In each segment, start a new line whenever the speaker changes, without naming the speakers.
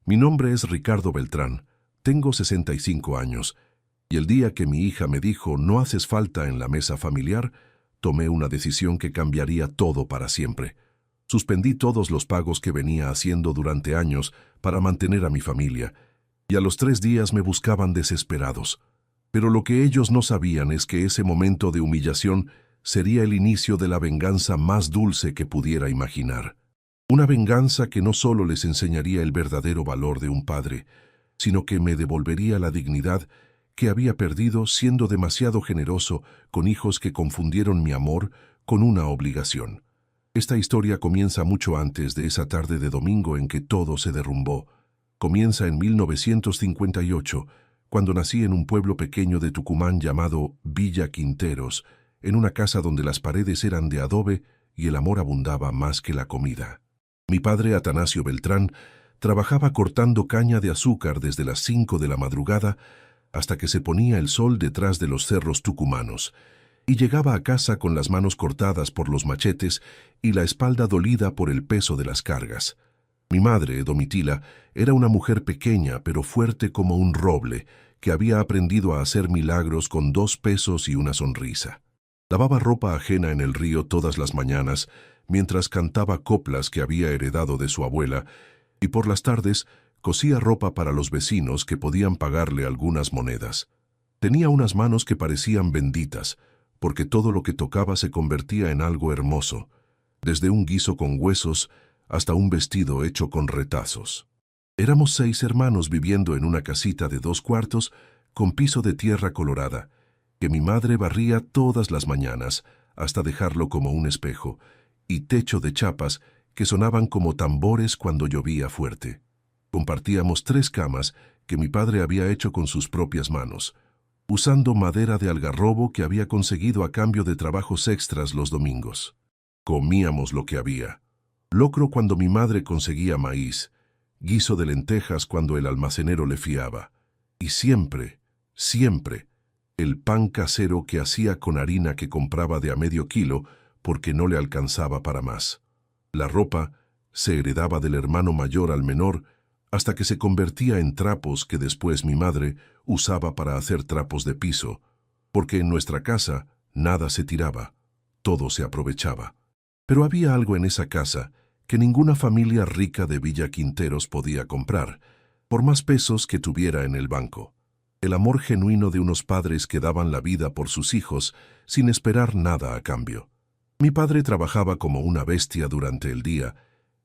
Mi nombre es Ricardo Beltrán, tengo 65 años, y el día que mi hija me dijo no haces falta en la mesa familiar, tomé una decisión que cambiaría todo para siempre. Suspendí todos los pagos que venía haciendo durante años para mantener a mi familia, y a los 3 días me buscaban desesperados. Pero lo que ellos no sabían es que ese momento de humillación sería el inicio de la venganza más dulce que pudiera imaginar. Una venganza que no solo les enseñaría el verdadero valor de un padre, sino que me devolvería la dignidad que había perdido siendo demasiado generoso con hijos que confundieron mi amor con una obligación. Esta historia comienza mucho antes de esa tarde de domingo en que todo se derrumbó. Comienza en 1958, cuando nací en un pueblo pequeño de Tucumán llamado Villa Quinteros, en una casa donde las paredes eran de adobe y el amor abundaba más que la comida. Mi padre, Atanasio Beltrán, trabajaba cortando caña de azúcar desde las 5 de la madrugada hasta que se ponía el sol detrás de los cerros tucumanos, y llegaba a casa con las manos cortadas por los machetes y la espalda dolida por el peso de las cargas. Mi madre, Domitila, era una mujer pequeña pero fuerte como un roble, que había aprendido a hacer milagros con 2 pesos y una sonrisa. Lavaba ropa ajena en el río todas las mañanas, mientras cantaba coplas que había heredado de su abuela, y por las tardes cosía ropa para los vecinos que podían pagarle algunas monedas. Tenía unas manos que parecían benditas, porque todo lo que tocaba se convertía en algo hermoso, desde un guiso con huesos hasta un vestido hecho con retazos. Éramos 6 hermanos viviendo en una casita de 2 cuartos con piso de tierra colorada, que mi madre barría todas las mañanas hasta dejarlo como un espejo, y techo de chapas que sonaban como tambores cuando llovía fuerte. Compartíamos 3 camas que mi padre había hecho con sus propias manos, usando madera de algarrobo que había conseguido a cambio de trabajos extras los domingos. Comíamos lo que había. Locro cuando mi madre conseguía maíz, guiso de lentejas cuando el almacenero le fiaba, y siempre, siempre, el pan casero que hacía con harina que compraba de a medio kilo porque no le alcanzaba para más. La ropa se heredaba del hermano mayor al menor hasta que se convertía en trapos que después mi madre usaba para hacer trapos de piso, porque en nuestra casa nada se tiraba, todo se aprovechaba. Pero había algo en esa casa que ninguna familia rica de Villa Quinteros podía comprar, por más pesos que tuviera en el banco. El amor genuino de unos padres que daban la vida por sus hijos sin esperar nada a cambio. Mi padre trabajaba como una bestia durante el día,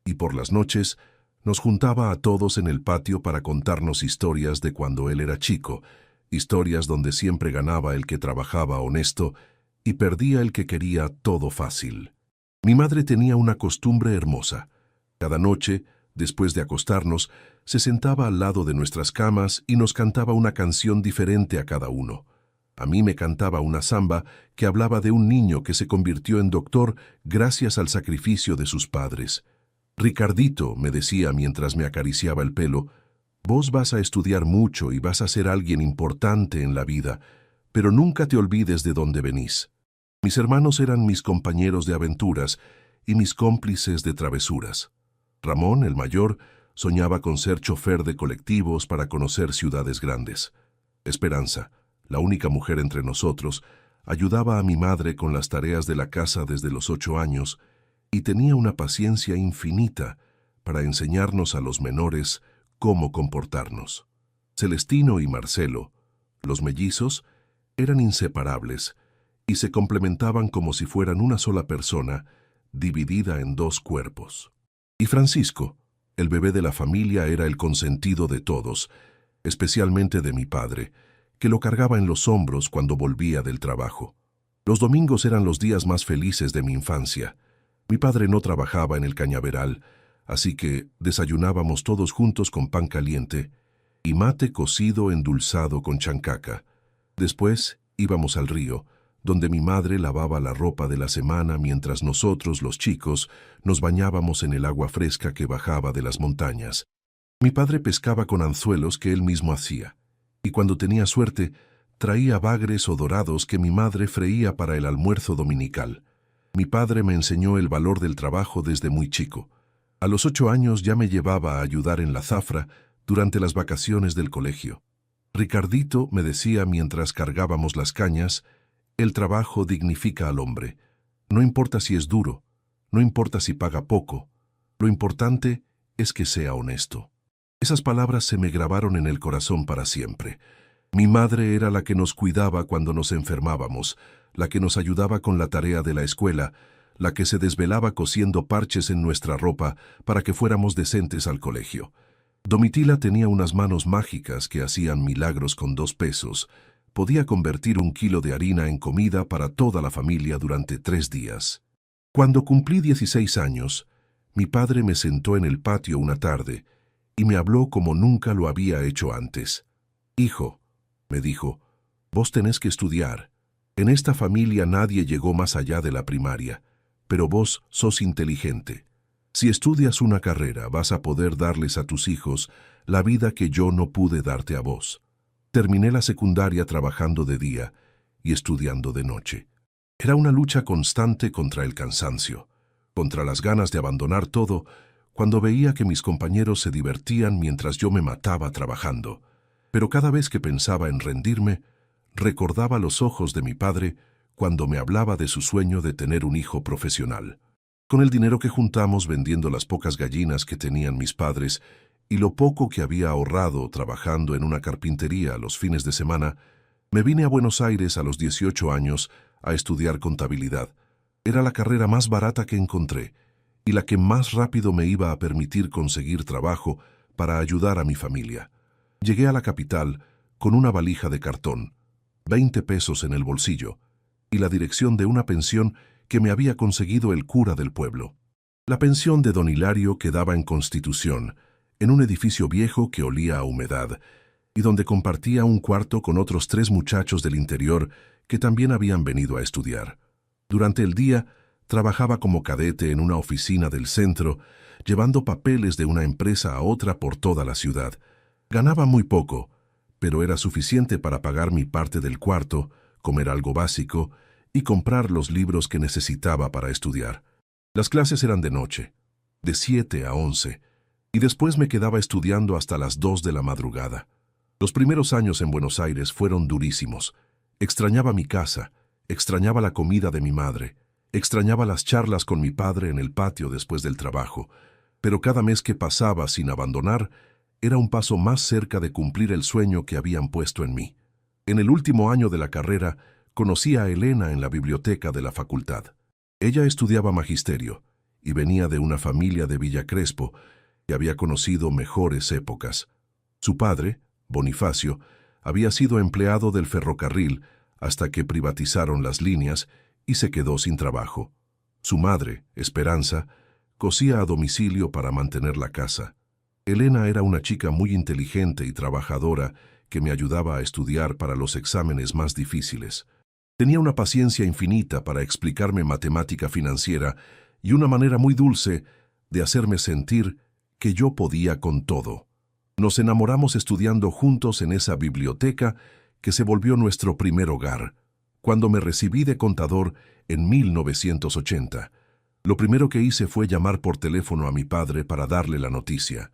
y por las noches nos juntaba a todos en el patio para contarnos historias de cuando él era chico, historias donde siempre ganaba el que trabajaba honesto y perdía el que quería todo fácil. Mi madre tenía una costumbre hermosa. Cada noche, después de acostarnos, se sentaba al lado de nuestras camas y nos cantaba una canción diferente a cada uno. A mí me cantaba una samba que hablaba de un niño que se convirtió en doctor gracias al sacrificio de sus padres. Ricardito, me decía mientras me acariciaba el pelo, vos vas a estudiar mucho y vas a ser alguien importante en la vida, pero nunca te olvides de dónde venís. Mis hermanos eran mis compañeros de aventuras y mis cómplices de travesuras. Ramón, el mayor, soñaba con ser chofer de colectivos para conocer ciudades grandes. Esperanza, la única mujer entre nosotros, ayudaba a mi madre con las tareas de la casa desde los 8 años y tenía una paciencia infinita para enseñarnos a los menores cómo comportarnos. Celestino y Marcelo, los mellizos, eran inseparables y se complementaban como si fueran una sola persona, dividida en 2 cuerpos. Y Francisco, el bebé de la familia, era el consentido de todos, especialmente de mi padre, que lo cargaba en los hombros cuando volvía del trabajo. Los domingos eran los días más felices de mi infancia. Mi padre no trabajaba en el cañaveral, así que desayunábamos todos juntos con pan caliente y mate cocido endulzado con chancaca. Después íbamos al río, donde mi madre lavaba la ropa de la semana mientras nosotros, los chicos, nos bañábamos en el agua fresca que bajaba de las montañas. Mi padre pescaba con anzuelos que él mismo hacía, y cuando tenía suerte, traía bagres o dorados que mi madre freía para el almuerzo dominical. Mi padre me enseñó el valor del trabajo desde muy chico. A los 8 años ya me llevaba a ayudar en la zafra, durante las vacaciones del colegio. Ricardito me decía mientras cargábamos las cañas, el trabajo dignifica al hombre. No importa si es duro, no importa si paga poco, lo importante es que sea honesto. Esas palabras se me grabaron en el corazón para siempre. Mi madre era la que nos cuidaba cuando nos enfermábamos, la que nos ayudaba con la tarea de la escuela, la que se desvelaba cosiendo parches en nuestra ropa para que fuéramos decentes al colegio. Domitila tenía unas manos mágicas que hacían milagros con 2 pesos. Podía convertir 1 kilo de harina en comida para toda la familia durante 3 días. Cuando cumplí 16 años, mi padre me sentó en el patio una tarde y me habló como nunca lo había hecho antes. «Hijo», me dijo, «vos tenés que estudiar. En esta familia nadie llegó más allá de la primaria, pero vos sos inteligente. Si estudias una carrera, vas a poder darles a tus hijos la vida que yo no pude darte a vos». Terminé la secundaria trabajando de día y estudiando de noche. Era una lucha constante contra el cansancio, contra las ganas de abandonar todo cuando veía que mis compañeros se divertían mientras yo me mataba trabajando. Pero cada vez que pensaba en rendirme, recordaba los ojos de mi padre cuando me hablaba de su sueño de tener un hijo profesional. Con el dinero que juntamos vendiendo las pocas gallinas que tenían mis padres y lo poco que había ahorrado trabajando en una carpintería los fines de semana, me vine a Buenos Aires a los 18 años a estudiar contabilidad. Era la carrera más barata que encontré y la que más rápido me iba a permitir conseguir trabajo para ayudar a mi familia. Llegué a la capital con una valija de cartón, 20 pesos en el bolsillo y la dirección de una pensión que me había conseguido el cura del pueblo. La pensión de don Hilario quedaba en Constitución, en un edificio viejo que olía a humedad, y donde compartía un cuarto con otros 3 muchachos del interior que también habían venido a estudiar. Durante el día, trabajaba como cadete en una oficina del centro, llevando papeles de una empresa a otra por toda la ciudad. Ganaba muy poco, pero era suficiente para pagar mi parte del cuarto, comer algo básico y comprar los libros que necesitaba para estudiar. Las clases eran de noche, de 7 a 11, y después me quedaba estudiando hasta las 2 de la madrugada. Los primeros años en Buenos Aires fueron durísimos. Extrañaba mi casa, extrañaba la comida de mi madre, extrañaba las charlas con mi padre en el patio después del trabajo, pero cada mes que pasaba sin abandonar era un paso más cerca de cumplir el sueño que habían puesto en mí. En el último año de la carrera, conocí a Elena en la biblioteca de la facultad. Ella estudiaba magisterio y venía de una familia de Villa Crespo que había conocido mejores épocas. Su padre, Bonifacio, había sido empleado del ferrocarril hasta que privatizaron las líneas y se quedó sin trabajo. Su madre, Esperanza, cosía a domicilio para mantener la casa. Elena era una chica muy inteligente y trabajadora que me ayudaba a estudiar para los exámenes más difíciles. Tenía una paciencia infinita para explicarme matemática financiera y una manera muy dulce de hacerme sentir que yo podía con todo. Nos enamoramos estudiando juntos en esa biblioteca que se volvió nuestro primer hogar. Cuando me recibí de contador en 1980, lo primero que hice fue llamar por teléfono a mi padre para darle la noticia.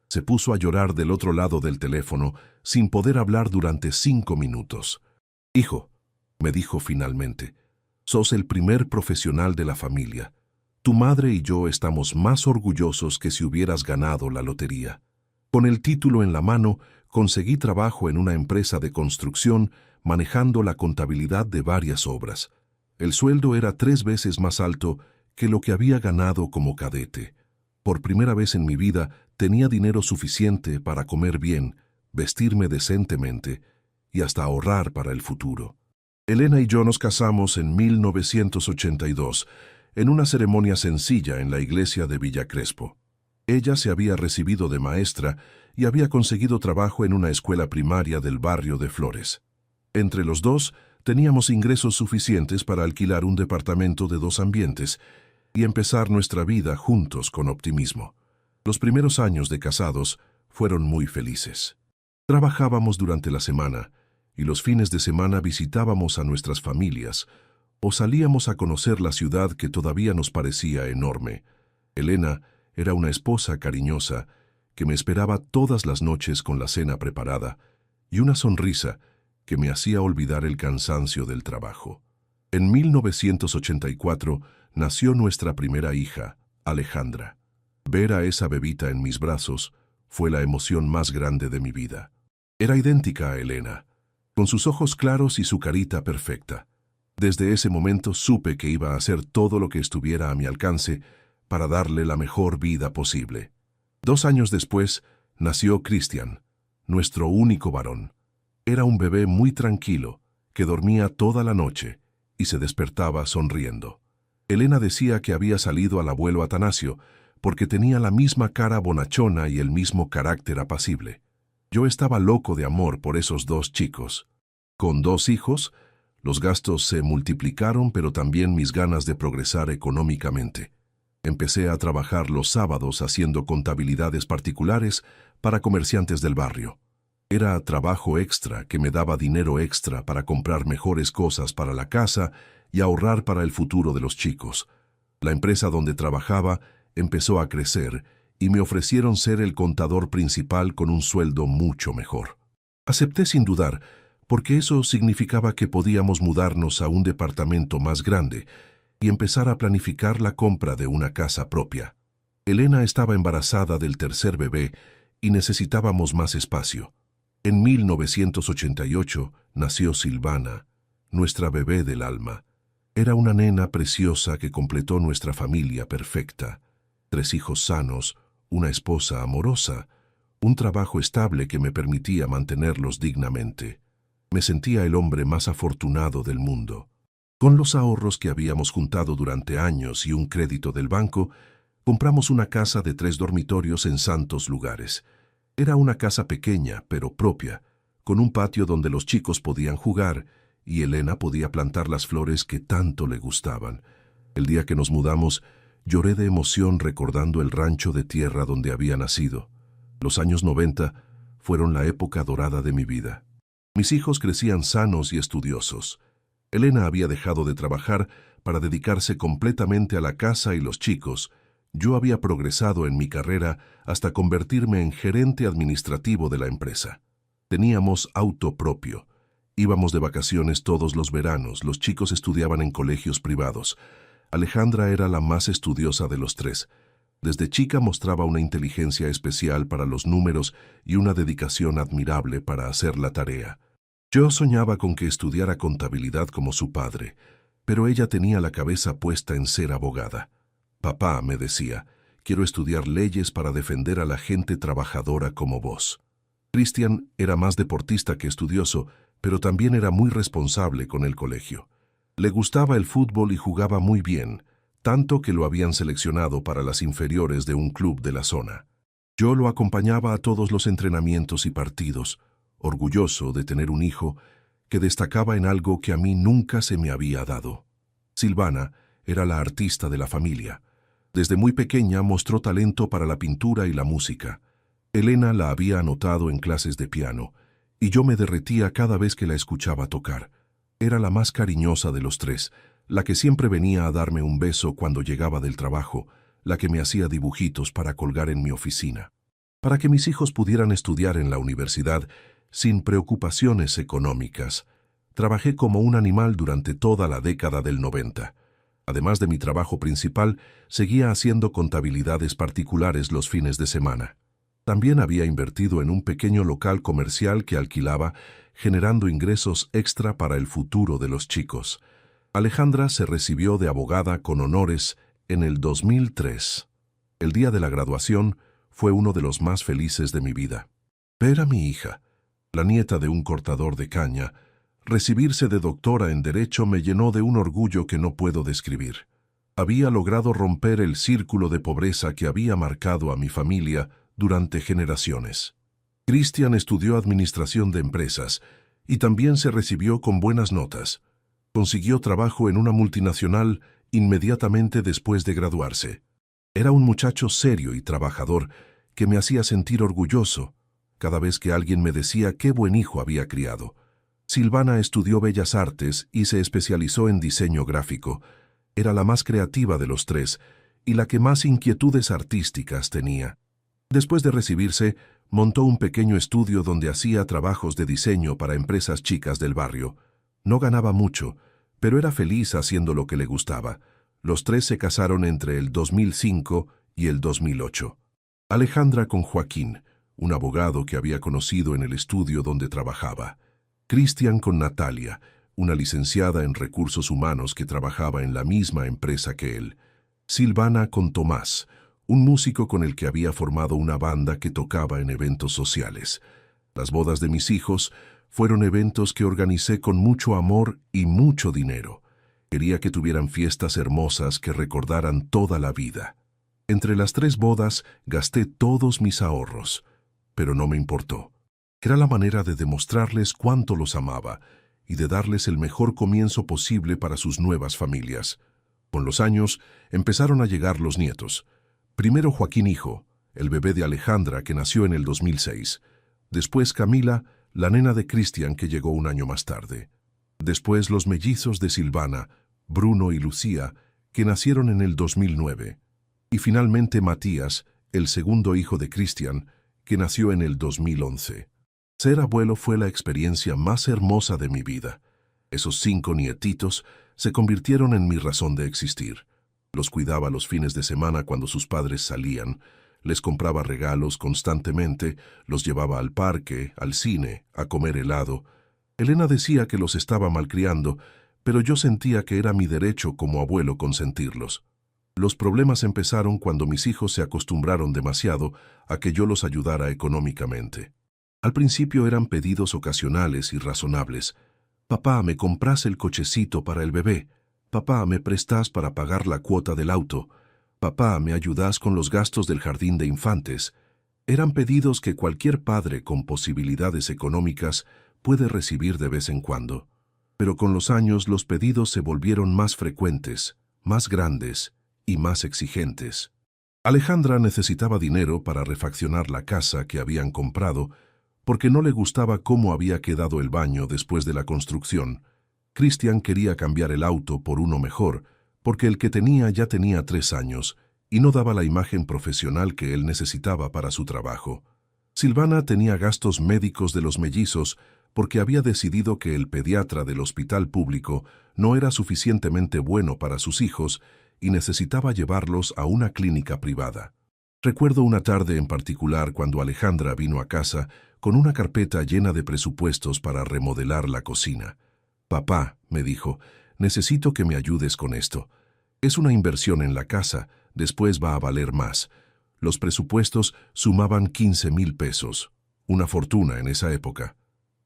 Se puso a llorar del otro lado del teléfono sin poder hablar durante 5 minutos. «Hijo», me dijo finalmente, «sos el primer profesional de la familia. Tu madre y yo estamos más orgullosos que si hubieras ganado la lotería». Con el título en la mano, conseguí trabajo en una empresa de construcción manejando la contabilidad de varias obras. El sueldo era 3 veces más alto que lo que había ganado como cadete. Por primera vez en mi vida tenía dinero suficiente para comer bien, vestirme decentemente y hasta ahorrar para el futuro. Elena y yo nos casamos en 1982, en una ceremonia sencilla en la iglesia de Villa Crespo. Ella se había recibido de maestra y había conseguido trabajo en una escuela primaria del barrio de Flores. Entre los dos teníamos ingresos suficientes para alquilar un departamento de 2 ambientes y empezar nuestra vida juntos con optimismo. Los primeros años de casados fueron muy felices. Trabajábamos durante la semana y los fines de semana visitábamos a nuestras familias o salíamos a conocer la ciudad que todavía nos parecía enorme. Elena era una esposa cariñosa que me esperaba todas las noches con la cena preparada, y una sonrisa que me hacía olvidar el cansancio del trabajo. En 1984 nació nuestra primera hija, Alejandra. Ver a esa bebita en mis brazos fue la emoción más grande de mi vida. Era idéntica a Elena, con sus ojos claros y su carita perfecta. Desde ese momento supe que iba a hacer todo lo que estuviera a mi alcance para darle la mejor vida posible. 2 años después nació Cristian, nuestro único varón. Era un bebé muy tranquilo, que dormía toda la noche y se despertaba sonriendo. Elena decía que había salido al abuelo Atanasio porque tenía la misma cara bonachona y el mismo carácter apacible. Yo estaba loco de amor por esos 2 chicos. Con 2 hijos, los gastos se multiplicaron, pero también mis ganas de progresar económicamente. Empecé a trabajar los sábados haciendo contabilidades particulares para comerciantes del barrio. Era trabajo extra que me daba dinero extra para comprar mejores cosas para la casa y ahorrar para el futuro de los chicos. La empresa donde trabajaba empezó a crecer y me ofrecieron ser el contador principal con un sueldo mucho mejor. Acepté sin dudar, porque eso significaba que podíamos mudarnos a un departamento más grande y empezar a planificar la compra de una casa propia. Elena estaba embarazada del tercer bebé y necesitábamos más espacio. En 1988 nació Silvana, nuestra bebé del alma. Era una nena preciosa que completó nuestra familia perfecta. 3 hijos sanos, una esposa amorosa, un trabajo estable que me permitía mantenerlos dignamente. Me sentía el hombre más afortunado del mundo. Con los ahorros que habíamos juntado durante años y un crédito del banco, compramos una casa de 3 dormitorios en santos lugares. Era una casa pequeña, pero propia, con un patio donde los chicos podían jugar y Elena podía plantar las flores que tanto le gustaban. El día que nos mudamos, lloré de emoción recordando el rancho de tierra donde había nacido. Los años 90 fueron la época dorada de mi vida. Mis hijos crecían sanos y estudiosos. Elena había dejado de trabajar para dedicarse completamente a la casa y los chicos. Yo había progresado en mi carrera hasta convertirme en gerente administrativo de la empresa. Teníamos auto propio. Íbamos de vacaciones todos los veranos, los chicos estudiaban en colegios privados. Alejandra era la más estudiosa de los 3. Desde chica mostraba una inteligencia especial para los números y una dedicación admirable para hacer la tarea. Yo soñaba con que estudiara contabilidad como su padre, pero ella tenía la cabeza puesta en ser abogada. Papá, me decía, quiero estudiar leyes para defender a la gente trabajadora como vos. Cristian era más deportista que estudioso, pero también era muy responsable con el colegio. Le gustaba el fútbol y jugaba muy bien, tanto que lo habían seleccionado para las inferiores de un club de la zona. Yo lo acompañaba a todos los entrenamientos y partidos, orgulloso de tener un hijo que destacaba en algo que a mí nunca se me había dado. Silvana era la artista de la familia. Desde muy pequeña mostró talento para la pintura y la música. Elena la había anotado en clases de piano, y yo me derretía cada vez que la escuchaba tocar. Era la más cariñosa de los 3, la que siempre venía a darme un beso cuando llegaba del trabajo, la que me hacía dibujitos para colgar en mi oficina. Para que mis hijos pudieran estudiar en la universidad sin preocupaciones económicas, trabajé como un animal durante toda la década del 90. Además de mi trabajo principal, seguía haciendo contabilidades particulares los fines de semana. También había invertido en un pequeño local comercial que alquilaba, generando ingresos extra para el futuro de los chicos. Alejandra se recibió de abogada con honores en el 2003. El día de la graduación fue uno de los más felices de mi vida. Ver a mi hija, la nieta de un cortador de caña, recibirse de doctora en Derecho me llenó de un orgullo que no puedo describir. Había logrado romper el círculo de pobreza que había marcado a mi familia durante generaciones. Cristian estudió Administración de Empresas y también se recibió con buenas notas. Consiguió trabajo en una multinacional inmediatamente después de graduarse. Era un muchacho serio y trabajador que me hacía sentir orgulloso cada vez que alguien me decía qué buen hijo había criado. Silvana estudió Bellas Artes y se especializó en diseño gráfico. Era la más creativa de los 3 y la que más inquietudes artísticas tenía. Después de recibirse, montó un pequeño estudio donde hacía trabajos de diseño para empresas chicas del barrio. No ganaba mucho, pero era feliz haciendo lo que le gustaba. Los tres se casaron entre el 2005 y el 2008. Alejandra con Joaquín, un abogado que había conocido en el estudio donde trabajaba. Cristian con Natalia, una licenciada en recursos humanos que trabajaba en la misma empresa que él. Silvana con Tomás, un músico con el que había formado una banda que tocaba en eventos sociales. Las bodas de mis hijos fueron eventos que organicé con mucho amor y mucho dinero. Quería que tuvieran fiestas hermosas que recordaran toda la vida. Entre las 3 bodas gasté todos mis ahorros, pero no me importó. Era la manera de demostrarles cuánto los amaba y de darles el mejor comienzo posible para sus nuevas familias. Con los años empezaron a llegar los nietos. Primero Joaquín hijo, el bebé de Alejandra que nació en el 2006. Después Camila, la nena de Cristian que llegó un año más tarde. Después los mellizos de Silvana, Bruno y Lucía, que nacieron en el 2009. Y finalmente Matías, el segundo hijo de Cristian, que nació en el 2011. Ser abuelo fue la experiencia más hermosa de mi vida. Esos 5 nietitos se convirtieron en mi razón de existir. Los cuidaba los fines de semana cuando sus padres salían, les compraba regalos constantemente, los llevaba al parque, al cine, a comer helado. Elena decía que los estaba malcriando, pero yo sentía que era mi derecho como abuelo consentirlos. Los problemas empezaron cuando mis hijos se acostumbraron demasiado a que yo los ayudara económicamente. Al principio eran pedidos ocasionales y razonables. Papá, ¿me compras el cochecito para el bebé? Papá, ¿me prestas para pagar la cuota del auto? Papá, ¿me ayudas con los gastos del jardín de infantes? Eran pedidos que cualquier padre con posibilidades económicas puede recibir de vez en cuando. Pero con los años los pedidos se volvieron más frecuentes, más grandes y más exigentes. Alejandra necesitaba dinero para refaccionar la casa que habían comprado porque no le gustaba cómo había quedado el baño después de la construcción. Cristian quería cambiar el auto por uno mejor, porque el que tenía ya tenía 3 años y no daba la imagen profesional que él necesitaba para su trabajo. Silvana tenía gastos médicos de los mellizos porque había decidido que el pediatra del hospital público no era suficientemente bueno para sus hijos y necesitaba llevarlos a una clínica privada. Recuerdo una tarde en particular cuando Alejandra vino a casa con una carpeta llena de presupuestos para remodelar la cocina. «Papá», me dijo, «necesito que me ayudes con esto. Es una inversión en la casa, después va a valer más». Los presupuestos sumaban 15,000 pesos, una fortuna en esa época.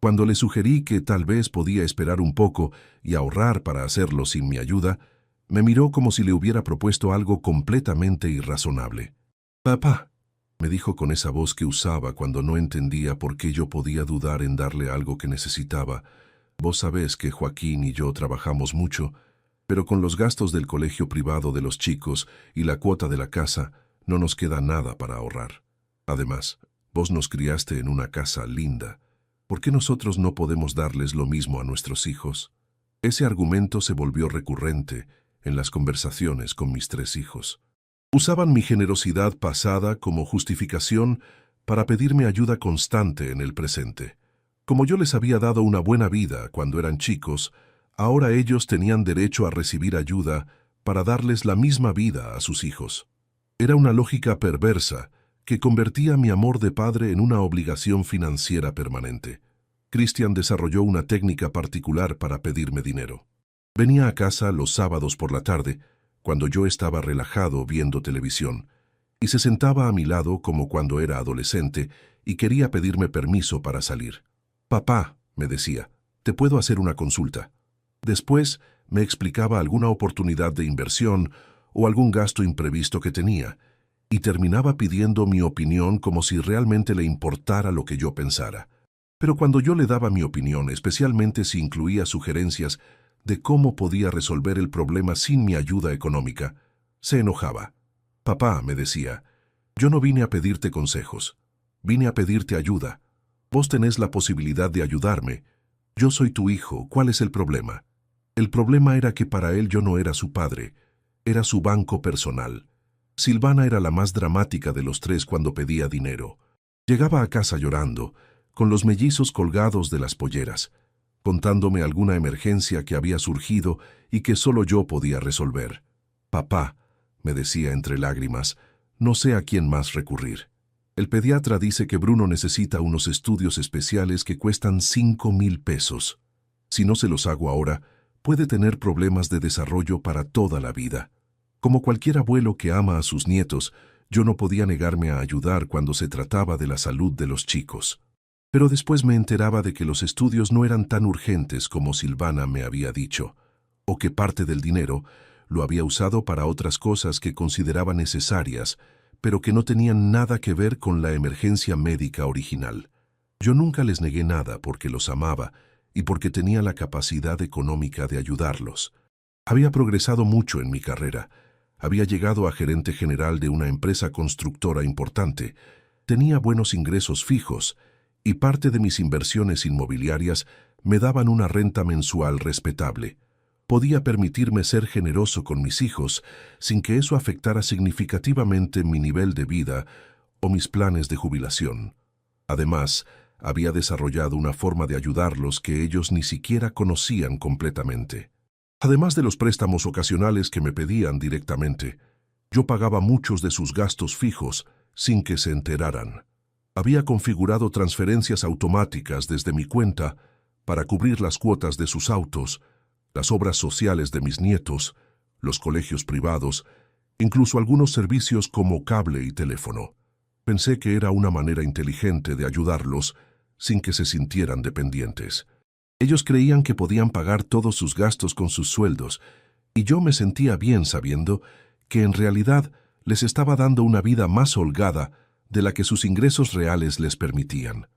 Cuando le sugerí que tal vez podía esperar un poco y ahorrar para hacerlo sin mi ayuda, me miró como si le hubiera propuesto algo completamente irrazonable. «Papá», me dijo con esa voz que usaba cuando no entendía por qué yo podía dudar en darle algo que necesitaba. «Vos sabés que Joaquín y yo trabajamos mucho, pero con los gastos del colegio privado de los chicos y la cuota de la casa, no nos queda nada para ahorrar. Además, vos nos criaste en una casa linda. ¿Por qué nosotros no podemos darles lo mismo a nuestros hijos?» Ese argumento se volvió recurrente en las conversaciones con mis 3 hijos. Usaban mi generosidad pasada como justificación para pedirme ayuda constante en el presente. Como yo les había dado una buena vida cuando eran chicos, ahora ellos tenían derecho a recibir ayuda para darles la misma vida a sus hijos. Era una lógica perversa que convertía mi amor de padre en una obligación financiera permanente. Cristian desarrolló una técnica particular para pedirme dinero. Venía a casa los sábados por la tarde, cuando yo estaba relajado viendo televisión, y se sentaba a mi lado como cuando era adolescente y quería pedirme permiso para salir. «Papá», me decía, «te puedo hacer una consulta». Después me explicaba alguna oportunidad de inversión o algún gasto imprevisto que tenía, y terminaba pidiendo mi opinión como si realmente le importara lo que yo pensara. Pero cuando yo le daba mi opinión, especialmente si incluía sugerencias de cómo podía resolver el problema sin mi ayuda económica, se enojaba. «Papá», me decía, «yo no vine a pedirte consejos, vine a pedirte ayuda. Vos tenés la posibilidad de ayudarme. Yo soy tu hijo, ¿cuál es el problema?» El problema era que para él yo no era su padre, era su banco personal. Silvana era la más dramática de los tres cuando pedía dinero. Llegaba a casa llorando, con los mellizos colgados de las polleras, contándome alguna emergencia que había surgido y que solo yo podía resolver. «Papá», me decía entre lágrimas, «no sé a quién más recurrir. El pediatra dice que Bruno necesita unos estudios especiales que cuestan 5.000 pesos. Si no se los hago ahora, puede tener problemas de desarrollo para toda la vida». Como cualquier abuelo que ama a sus nietos, yo no podía negarme a ayudar cuando se trataba de la salud de los chicos. Pero después me enteraba de que los estudios no eran tan urgentes como Silvana me había dicho, o que parte del dinero lo había usado para otras cosas que consideraba necesarias, pero que no tenían nada que ver con la emergencia médica original. Yo nunca les negué nada porque los amaba y porque tenía la capacidad económica de ayudarlos. Había progresado mucho en mi carrera. Había llegado a gerente general de una empresa constructora importante, tenía buenos ingresos fijos y parte de mis inversiones inmobiliarias me daban una renta mensual respetable. Podía permitirme ser generoso con mis hijos sin que eso afectara significativamente mi nivel de vida o mis planes de jubilación. Además, había desarrollado una forma de ayudarlos que ellos ni siquiera conocían completamente. Además de los préstamos ocasionales que me pedían directamente, yo pagaba muchos de sus gastos fijos sin que se enteraran. Había configurado transferencias automáticas desde mi cuenta para cubrir las cuotas de sus autos, las obras sociales de mis nietos, los colegios privados, incluso algunos servicios como cable y teléfono. Pensé que era una manera inteligente de ayudarlos sin que se sintieran dependientes. Ellos creían que podían pagar todos sus gastos con sus sueldos, y yo me sentía bien sabiendo que en realidad les estaba dando una vida más holgada de la que sus ingresos reales les permitían.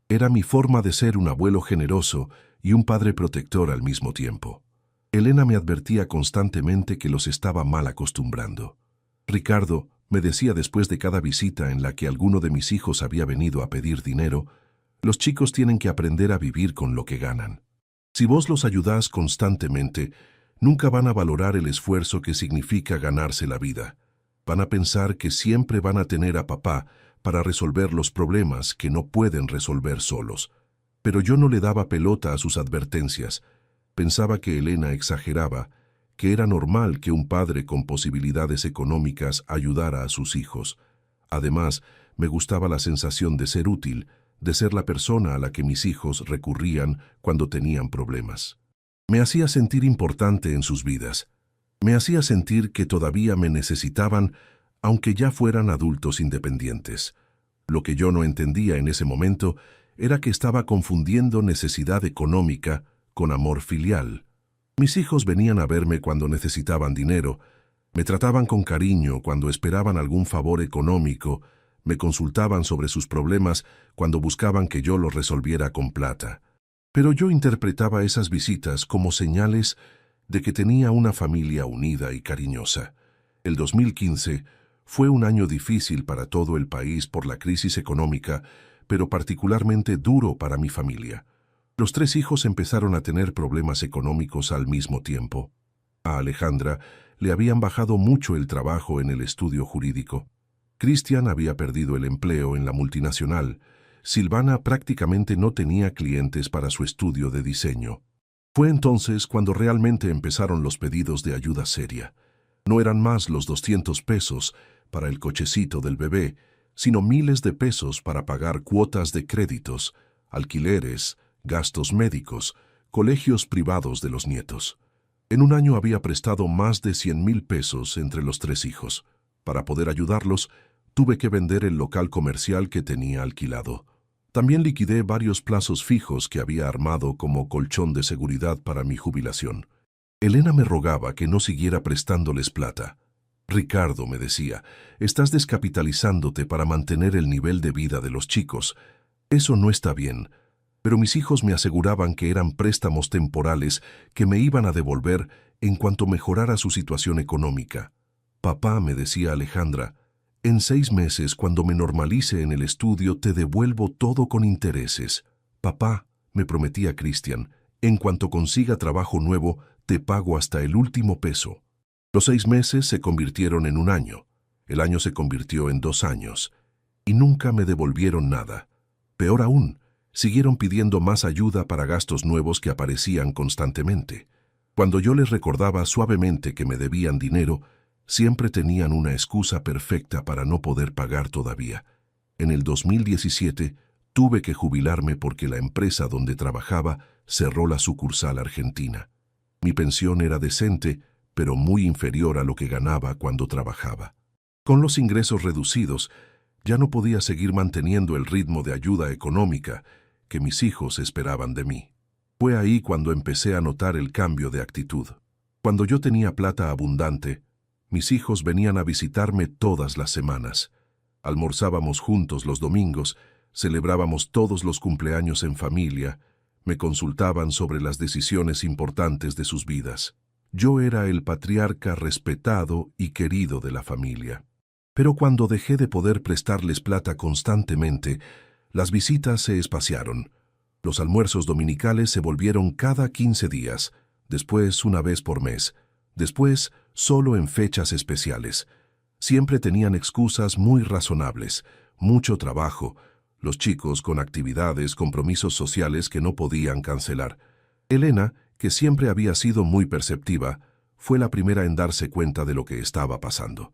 Era mi forma de ser un abuelo generoso y un padre protector al mismo tiempo. Elena me advertía constantemente que los estaba mal acostumbrando. «Ricardo», me decía después de cada visita en la que alguno de mis hijos había venido a pedir dinero, «los chicos tienen que aprender a vivir con lo que ganan. Si vos los ayudás constantemente, nunca van a valorar el esfuerzo que significa ganarse la vida. Van a pensar que siempre van a tener a papá para resolver los problemas que no pueden resolver solos». Pero yo no le daba pelota a sus advertencias. Pensaba que Elena exageraba, que era normal que un padre con posibilidades económicas ayudara a sus hijos. Además, me gustaba la sensación de ser útil, de ser la persona a la que mis hijos recurrían cuando tenían problemas. Me hacía sentir importante en sus vidas. Me hacía sentir que todavía me necesitaban, aunque ya fueran adultos independientes. Lo que yo no entendía en ese momento era que estaba confundiendo necesidad económica con amor filial. Mis hijos venían a verme cuando necesitaban dinero, me trataban con cariño cuando esperaban algún favor económico, me consultaban sobre sus problemas cuando buscaban que yo los resolviera con plata. Pero yo interpretaba esas visitas como señales de que tenía una familia unida y cariñosa. El 2015 fue un año difícil para todo el país por la crisis económica, pero particularmente duro para mi familia. Los tres hijos empezaron a tener problemas económicos al mismo tiempo. A Alejandra le habían bajado mucho el trabajo en el estudio jurídico. Cristian había perdido el empleo en la multinacional. Silvana prácticamente no tenía clientes para su estudio de diseño. Fue entonces cuando realmente empezaron los pedidos de ayuda seria. No eran más los 200 pesos para el cochecito del bebé, sino miles de pesos para pagar cuotas de créditos, alquileres, gastos médicos, colegios privados de los nietos. En un año había prestado más de 100.000 pesos entre los tres hijos. Para poder ayudarlos, tuve que vender el local comercial que tenía alquilado. También liquidé varios plazos fijos que había armado como colchón de seguridad para mi jubilación. Elena me rogaba que no siguiera prestándoles plata. «Ricardo», me decía, «estás descapitalizándote para mantener el nivel de vida de los chicos. Eso no está bien». Pero mis hijos me aseguraban que eran préstamos temporales que me iban a devolver en cuanto mejorara su situación económica. «Papá», me decía Alejandra, «en 6 meses, cuando me normalice en el estudio, te devuelvo todo con intereses». «Papá», me prometía Cristian, «en cuanto consiga trabajo nuevo, te pago hasta el último peso». Los 6 meses se convirtieron en un año. El año se convirtió en 2 años y nunca me devolvieron nada. Peor aún, siguieron pidiendo más ayuda para gastos nuevos que aparecían constantemente. Cuando yo les recordaba suavemente que me debían dinero, siempre tenían una excusa perfecta para no poder pagar todavía. En el 2017 tuve que jubilarme porque la empresa donde trabajaba cerró la sucursal argentina. Mi pensión era decente, pero muy inferior a lo que ganaba cuando trabajaba. Con los ingresos reducidos, ya no podía seguir manteniendo el ritmo de ayuda económica que mis hijos esperaban de mí. Fue ahí cuando empecé a notar el cambio de actitud. Cuando yo tenía plata abundante, mis hijos venían a visitarme todas las semanas. Almorzábamos juntos los domingos, celebrábamos todos los cumpleaños en familia, me consultaban sobre las decisiones importantes de sus vidas. Yo era el patriarca respetado y querido de la familia. Pero cuando dejé de poder prestarles plata constantemente, las visitas se espaciaron. Los almuerzos dominicales se volvieron cada 15 días, después una vez por mes, después solo en fechas especiales. Siempre tenían excusas muy razonables, mucho trabajo, los chicos con actividades, compromisos sociales que no podían cancelar. Elena, que siempre había sido muy perceptiva, fue la primera en darse cuenta de lo que estaba pasando.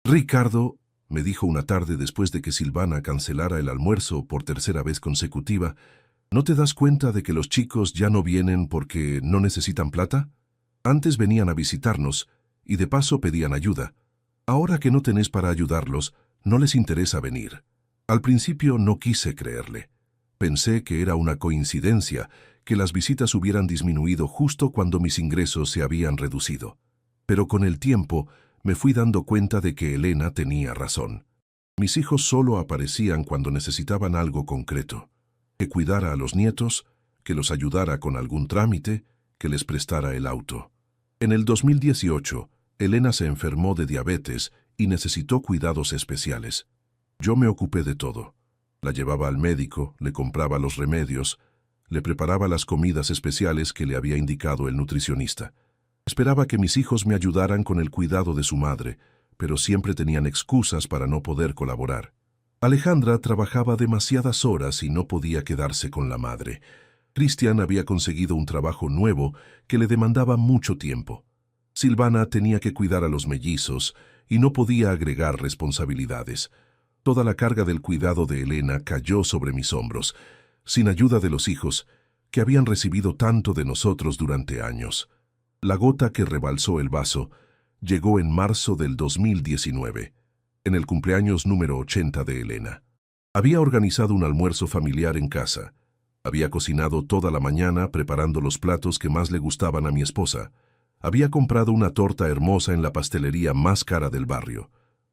«Ricardo», me dijo una tarde después de que Silvana cancelara el almuerzo por 3ª vez consecutiva, ¿no te das cuenta de que los chicos ya no vienen porque no necesitan plata? Antes venían a visitarnos y de paso pedían ayuda. Ahora que no tenés para ayudarlos, no les interesa venir. Al principio no quise creerle. Pensé que era una coincidencia, que las visitas hubieran disminuido justo cuando mis ingresos se habían reducido. Pero con el tiempo me fui dando cuenta de que Elena tenía razón. Mis hijos solo aparecían cuando necesitaban algo concreto. Que cuidara a los nietos, que los ayudara con algún trámite, que les prestara el auto. En el 2018, Elena se enfermó de diabetes y necesitó cuidados especiales. Yo me ocupé de todo. La llevaba al médico, le compraba los remedios, le preparaba las comidas especiales que le había indicado el nutricionista. Esperaba que mis hijos me ayudaran con el cuidado de su madre, pero siempre tenían excusas para no poder colaborar. Alejandra trabajaba demasiadas horas y no podía quedarse con la madre. Cristian había conseguido un trabajo nuevo que le demandaba mucho tiempo. Silvana tenía que cuidar a los mellizos y no podía agregar responsabilidades. Toda la carga del cuidado de Elena cayó sobre mis hombros, sin ayuda de los hijos, que habían recibido tanto de nosotros durante años. La gota que rebalsó el vaso llegó en marzo del 2019, en el cumpleaños número 80 de Elena. Había organizado un almuerzo familiar en casa. Había cocinado toda la mañana preparando los platos que más le gustaban a mi esposa. Había comprado una torta hermosa en la pastelería más cara del barrio.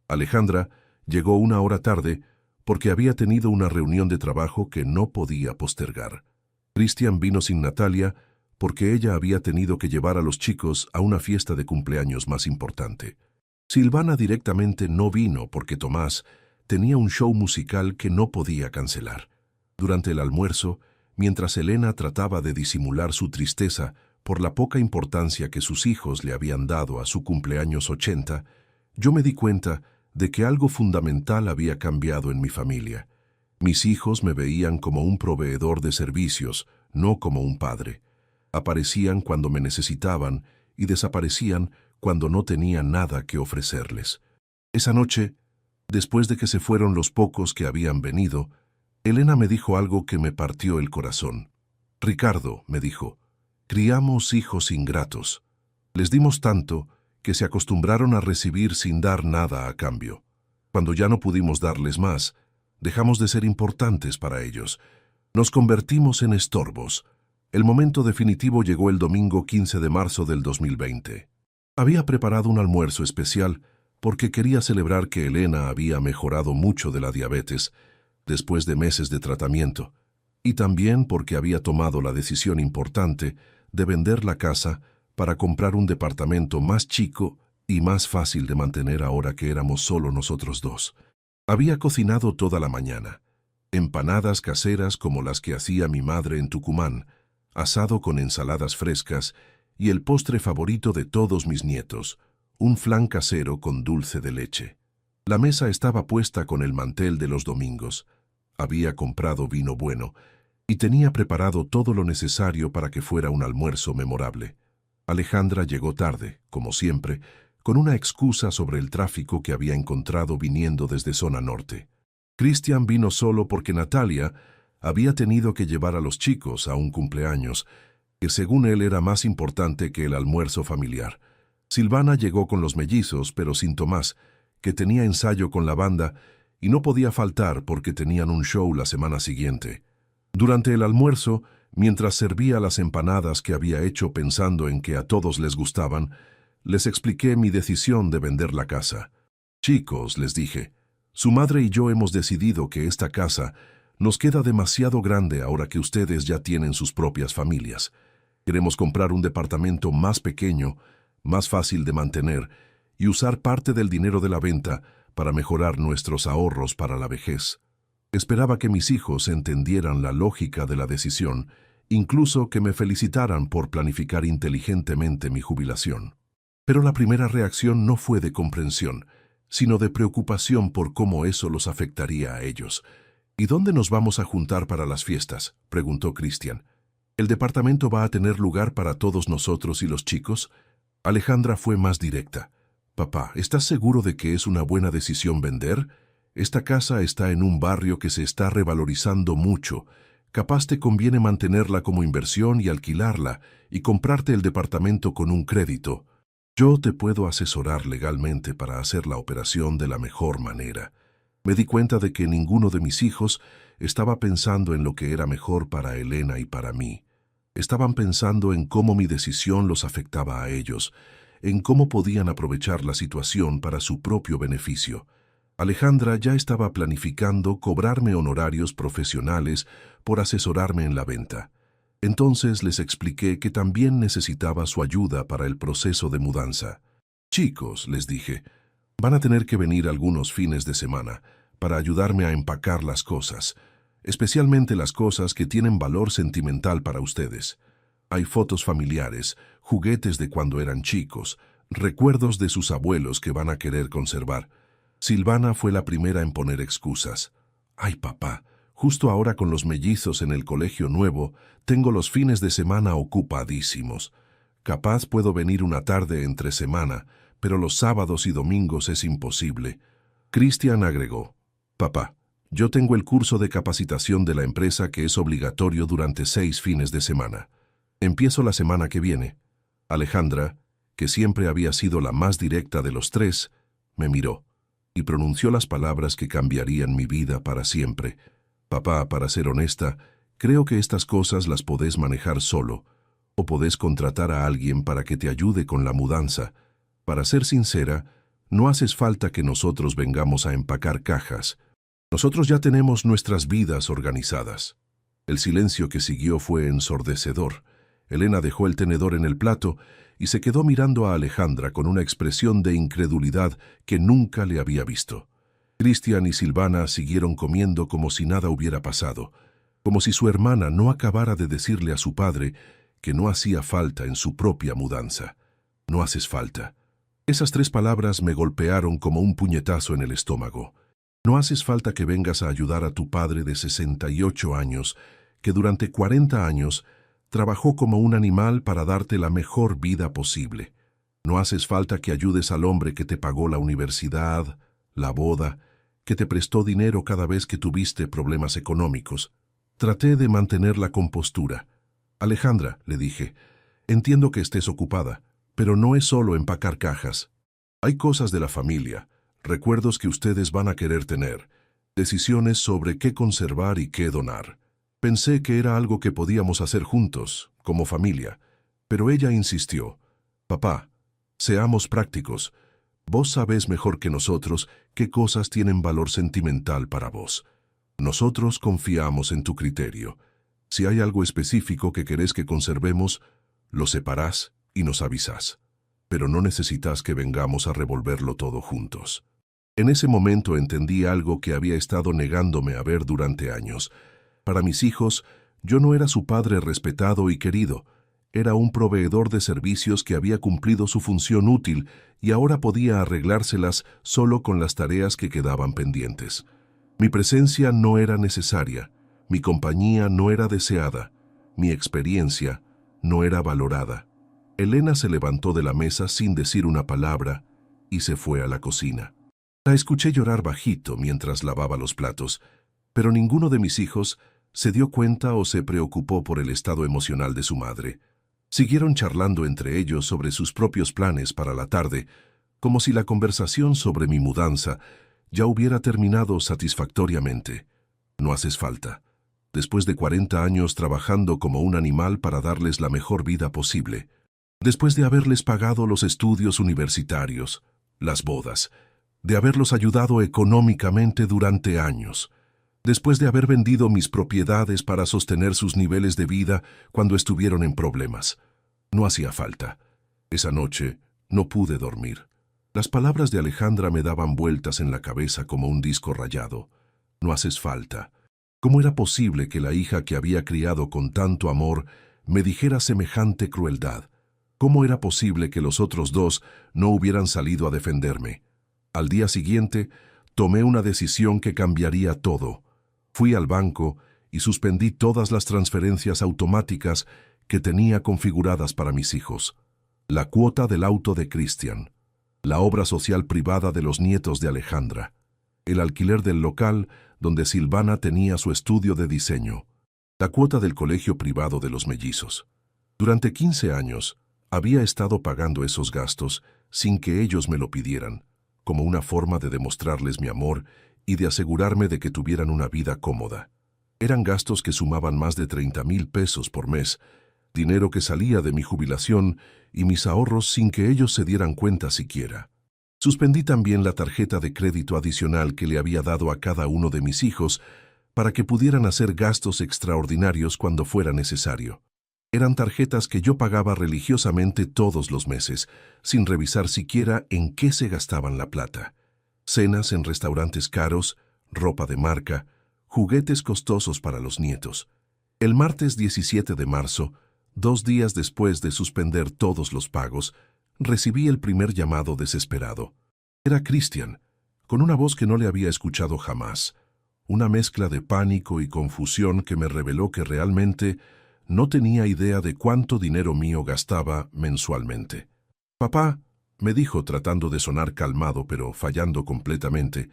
Alejandra llegó 1 hora tarde porque había tenido una reunión de trabajo que no podía postergar. Cristian vino sin Natalia porque ella había tenido que llevar a los chicos a una fiesta de cumpleaños más importante. Silvana directamente no vino porque Tomás tenía un show musical que no podía cancelar. Durante el almuerzo, mientras Elena trataba de disimular su tristeza por la poca importancia que sus hijos le habían dado a su cumpleaños 80, yo me di cuenta de que algo fundamental había cambiado en mi familia. Mis hijos me veían como un proveedor de servicios, no como un padre. Aparecían cuando me necesitaban y desaparecían cuando no tenía nada que ofrecerles. Esa noche, después de que se fueron los pocos que habían venido, Elena me dijo algo que me partió el corazón. «Ricardo», me dijo, «criamos hijos ingratos. Les dimos tanto que se acostumbraron a recibir sin dar nada a cambio. Cuando ya no pudimos darles más, dejamos de ser importantes para ellos. Nos convertimos en estorbos». El momento definitivo llegó el domingo 15 de marzo del 2020. Había preparado un almuerzo especial porque quería celebrar que Elena había mejorado mucho de la diabetes después de meses de tratamiento, y también porque había tomado la decisión importante de vender la casa para comprar un departamento más chico y más fácil de mantener ahora que éramos solo nosotros dos. Había cocinado toda la mañana, empanadas caseras como las que hacía mi madre en Tucumán, asado con ensaladas frescas y el postre favorito de todos mis nietos, un flan casero con dulce de leche. La mesa estaba puesta con el mantel de los domingos. Había comprado vino bueno y tenía preparado todo lo necesario para que fuera un almuerzo memorable. Alejandra llegó tarde, como siempre, con una excusa sobre el tráfico que había encontrado viniendo desde zona norte. Cristian vino solo porque Natalia había tenido que llevar a los chicos a un cumpleaños, que según él era más importante que el almuerzo familiar. Silvana llegó con los mellizos, pero sin Tomás, que tenía ensayo con la banda y no podía faltar porque tenían un show la semana siguiente. Durante el almuerzo, mientras servía las empanadas que había hecho pensando en que a todos les gustaban, les expliqué mi decisión de vender la casa. Chicos, les dije, su madre y yo hemos decidido que esta casa nos queda demasiado grande ahora que ustedes ya tienen sus propias familias. Queremos comprar un departamento más pequeño, más fácil de mantener, y usar parte del dinero de la venta para mejorar nuestros ahorros para la vejez. Esperaba que mis hijos entendieran la lógica de la decisión, incluso que me felicitaran por planificar inteligentemente mi jubilación. Pero la primera reacción no fue de comprensión, sino de preocupación por cómo eso los afectaría a ellos. ¿Y dónde nos vamos a juntar para las fiestas?, preguntó Cristian. ¿El departamento va a tener lugar para todos nosotros y los chicos? Alejandra fue más directa. Papá, ¿estás seguro de que es una buena decisión vender? Esta casa está en un barrio que se está revalorizando mucho. Capaz te conviene mantenerla como inversión y alquilarla y comprarte el departamento con un crédito. Yo te puedo asesorar legalmente para hacer la operación de la mejor manera. Me di cuenta de que ninguno de mis hijos estaba pensando en lo que era mejor para Elena y para mí. Estaban pensando en cómo mi decisión los afectaba a ellos, en cómo podían aprovechar la situación para su propio beneficio. Alejandra ya estaba planificando cobrarme honorarios profesionales por asesorarme en la venta. Entonces les expliqué que también necesitaba su ayuda para el proceso de mudanza. Chicos, les dije, van a tener que venir algunos fines de semana para ayudarme a empacar las cosas, especialmente las cosas que tienen valor sentimental para ustedes. Hay fotos familiares, juguetes de cuando eran chicos, recuerdos de sus abuelos que van a querer conservar. Silvana fue la primera en poner excusas. Ay, papá, justo ahora con los mellizos en el colegio nuevo, tengo los fines de semana ocupadísimos. Capaz puedo venir una tarde entre semana, pero los sábados y domingos es imposible. Cristian agregó, papá, yo tengo el curso de capacitación de la empresa que es obligatorio durante 6 fines de semana. Empiezo la semana que viene. Alejandra, que siempre había sido la más directa de los tres, me miró y pronunció las palabras que cambiarían mi vida para siempre. Papá, para ser honesta, creo que estas cosas las podés manejar solo, o podés contratar a alguien para que te ayude con la mudanza. Para ser sincera, no haces falta que nosotros vengamos a empacar cajas. Nosotros ya tenemos nuestras vidas organizadas. El silencio que siguió fue ensordecedor. Elena dejó el tenedor en el plato y se quedó mirando a Alejandra con una expresión de incredulidad que nunca le había visto. Cristian y Silvana siguieron comiendo como si nada hubiera pasado, como si su hermana no acabara de decirle a su padre que no hacía falta en su propia mudanza. No haces falta. Esas 3 palabras me golpearon como un puñetazo en el estómago. No haces falta que vengas a ayudar a tu padre de 68 años, que durante 40 años trabajó como un animal para darte la mejor vida posible. No haces falta que ayudes al hombre que te pagó la universidad, la boda, que te prestó dinero cada vez que tuviste problemas económicos. Traté de mantener la compostura. Alejandra, le dije, entiendo que estés ocupada, pero no es solo empacar cajas. Hay cosas de la familia, recuerdos que ustedes van a querer tener, decisiones sobre qué conservar y qué donar. Pensé que era algo que podíamos hacer juntos, como familia, pero ella insistió. Papá, seamos prácticos. Vos sabés mejor que nosotros qué cosas tienen valor sentimental para vos. Nosotros confiamos en tu criterio. Si hay algo específico que querés que conservemos, lo separás y nos avisás. Pero no necesitas que vengamos a revolverlo todo juntos. En ese momento entendí algo que había estado negándome a ver durante años. Para mis hijos, yo no era su padre respetado y querido, Era un proveedor de servicios que había cumplido su función útil y ahora podía arreglárselas solo con las tareas que quedaban pendientes. Mi presencia no era necesaria, mi compañía no era deseada, mi experiencia no era valorada. Elena se levantó de la mesa sin decir una palabra y se fue a la cocina. La escuché llorar bajito mientras lavaba los platos, pero ninguno de mis hijos se dio cuenta o se preocupó por el estado emocional de su madre. Siguieron charlando entre ellos sobre sus propios planes para la tarde, como si la conversación sobre mi mudanza ya hubiera terminado satisfactoriamente. No haces falta. Después de 40 años trabajando como un animal para darles la mejor vida posible, después de haberles pagado los estudios universitarios, las bodas, de haberlos ayudado económicamente durante años, después de haber vendido mis propiedades para sostener sus niveles de vida cuando estuvieron en problemas. No hacía falta. Esa noche no pude dormir. Las palabras de Alejandra me daban vueltas en la cabeza como un disco rayado. No haces falta. ¿Cómo era posible que la hija que había criado con tanto amor me dijera semejante crueldad? ¿Cómo era posible que los otros dos no hubieran salido a defenderme? Al día siguiente, tomé una decisión que cambiaría todo. Fui al banco y suspendí todas las transferencias automáticas que tenía configuradas para mis hijos. La cuota del auto de Cristian, la obra social privada de los nietos de Alejandra, el alquiler del local donde Silvana tenía su estudio de diseño, la cuota del colegio privado de los mellizos. Durante 15 años había estado pagando esos gastos sin que ellos me lo pidieran, como una forma de demostrarles mi amor y de asegurarme de que tuvieran una vida cómoda. Eran gastos que sumaban más de 30,000 pesos por mes, dinero que salía de mi jubilación y mis ahorros sin que ellos se dieran cuenta siquiera. Suspendí también la tarjeta de crédito adicional que le había dado a cada uno de mis hijos para que pudieran hacer gastos extraordinarios cuando fuera necesario. Eran tarjetas que yo pagaba religiosamente todos los meses, sin revisar siquiera en qué se gastaban la plata. Cenas en restaurantes caros, ropa de marca, juguetes costosos para los nietos. El martes 17 de marzo, 2 días después de suspender todos los pagos, recibí el primer llamado desesperado. Era Cristian, con una voz que no le había escuchado jamás. Una mezcla de pánico y confusión que me reveló que realmente no tenía idea de cuánto dinero mío gastaba mensualmente. «Papá», me dijo tratando de sonar calmado pero fallando completamente,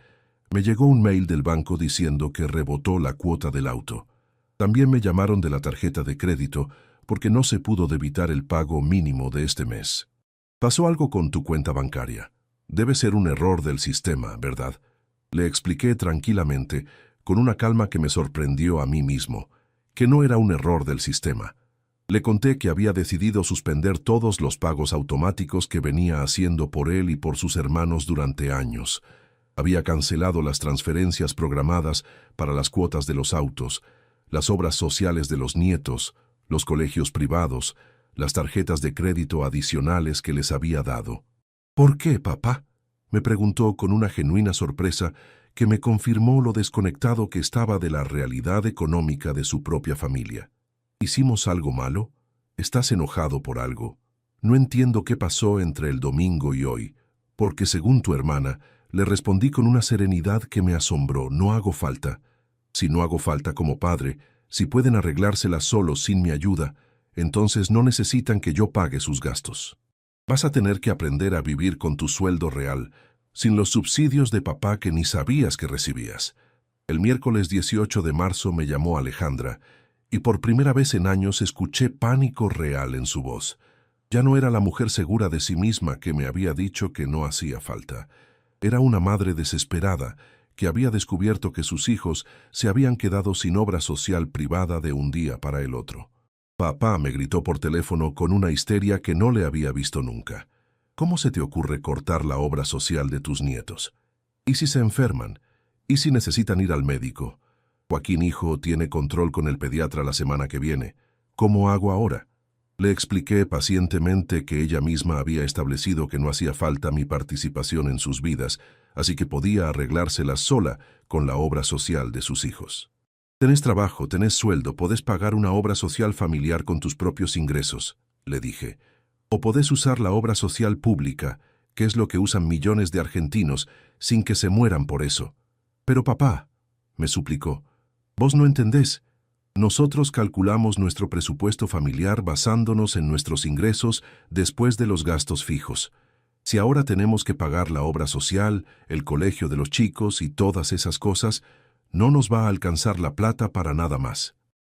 me llegó un mail del banco diciendo que rebotó la cuota del auto. También me llamaron de la tarjeta de crédito porque no se pudo debitar el pago mínimo de este mes. «Pasó algo con tu cuenta bancaria. Debe ser un error del sistema, ¿verdad?», le expliqué tranquilamente, con una calma que me sorprendió a mí mismo, que no era un error del sistema. Le conté que había decidido suspender todos los pagos automáticos que venía haciendo por él y por sus hermanos durante años. Había cancelado las transferencias programadas para las cuotas de los autos, las obras sociales de los nietos, los colegios privados, las tarjetas de crédito adicionales que les había dado. «¿Por qué, papá?», me preguntó con una genuina sorpresa que me confirmó lo desconectado que estaba de la realidad económica de su propia familia. «¿Hicimos algo malo? ¿Estás enojado por algo? No entiendo qué pasó entre el domingo y hoy, porque según tu hermana, le respondí con una serenidad que me asombró. No hago falta. Si no hago falta como padre, si pueden arreglárselas solos sin mi ayuda, entonces no necesitan que yo pague sus gastos. Vas a tener que aprender a vivir con tu sueldo real, sin los subsidios de papá que ni sabías que recibías». El miércoles 18 de marzo me llamó Alejandra, y por primera vez en años escuché pánico real en su voz. Ya no era la mujer segura de sí misma que me había dicho que no hacía falta. Era una madre desesperada que había descubierto que sus hijos se habían quedado sin obra social privada de un día para el otro. «Papá», me gritó por teléfono con una histeria que no le había visto nunca. «¿Cómo se te ocurre cortar la obra social de tus nietos? ¿Y si se enferman? ¿Y si necesitan ir al médico? Joaquín, hijo, tiene control con el pediatra la semana que viene. ¿Cómo hago ahora?». Le expliqué pacientemente que ella misma había establecido que no hacía falta mi participación en sus vidas, así que podía arreglárselas sola con la obra social de sus hijos. «Tenés trabajo, tenés sueldo, podés pagar una obra social familiar con tus propios ingresos», le dije. O podés usar la obra social pública, que es lo que usan millones de argentinos, sin que se mueran por eso. Pero papá, me suplicó, vos no entendés. Nosotros calculamos nuestro presupuesto familiar basándonos en nuestros ingresos después de los gastos fijos. Si ahora tenemos que pagar la obra social, el colegio de los chicos y todas esas cosas, no nos va a alcanzar la plata para nada más.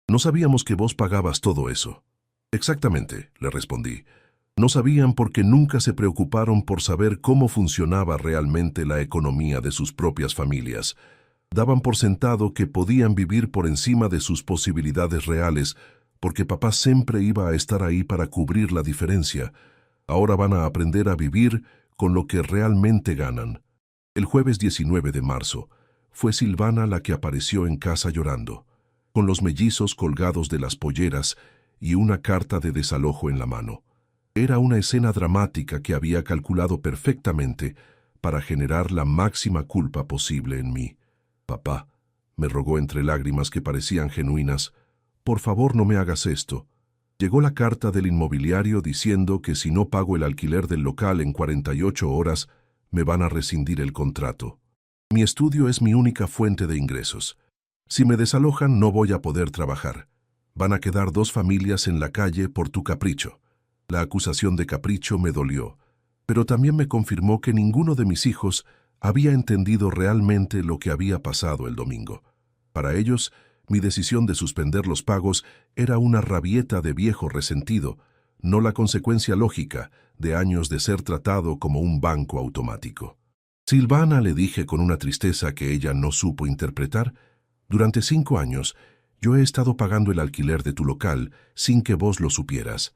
No sabíamos que vos pagabas todo eso. Exactamente, le respondí. No sabían porque nunca se preocuparon por saber cómo funcionaba realmente la economía de sus propias familias. Daban por sentado que podían vivir por encima de sus posibilidades reales, porque papá siempre iba a estar ahí para cubrir la diferencia. Ahora van a aprender a vivir con lo que realmente ganan. El jueves 19 de marzo, fue Silvana la que apareció en casa llorando, con los mellizos colgados de las polleras y una carta de desalojo en la mano. Era una escena dramática que había calculado perfectamente para generar la máxima culpa posible en mí. Papá, me rogó entre lágrimas que parecían genuinas, por favor no me hagas esto. Llegó la carta del inmobiliario diciendo que si no pago el alquiler del local en 48 horas, me van a rescindir el contrato. Mi estudio es mi única fuente de ingresos. Si me desalojan no voy a poder trabajar. Van a quedar 2 familias en la calle por tu capricho. La acusación de capricho me dolió, pero también me confirmó que ninguno de mis hijos había entendido realmente lo que había pasado el domingo. Para ellos, mi decisión de suspender los pagos era una rabieta de viejo resentido, no la consecuencia lógica de años de ser tratado como un banco automático. Silvana, le dije con una tristeza que ella no supo interpretar, durante 5 años yo he estado pagando el alquiler de tu local sin que vos lo supieras.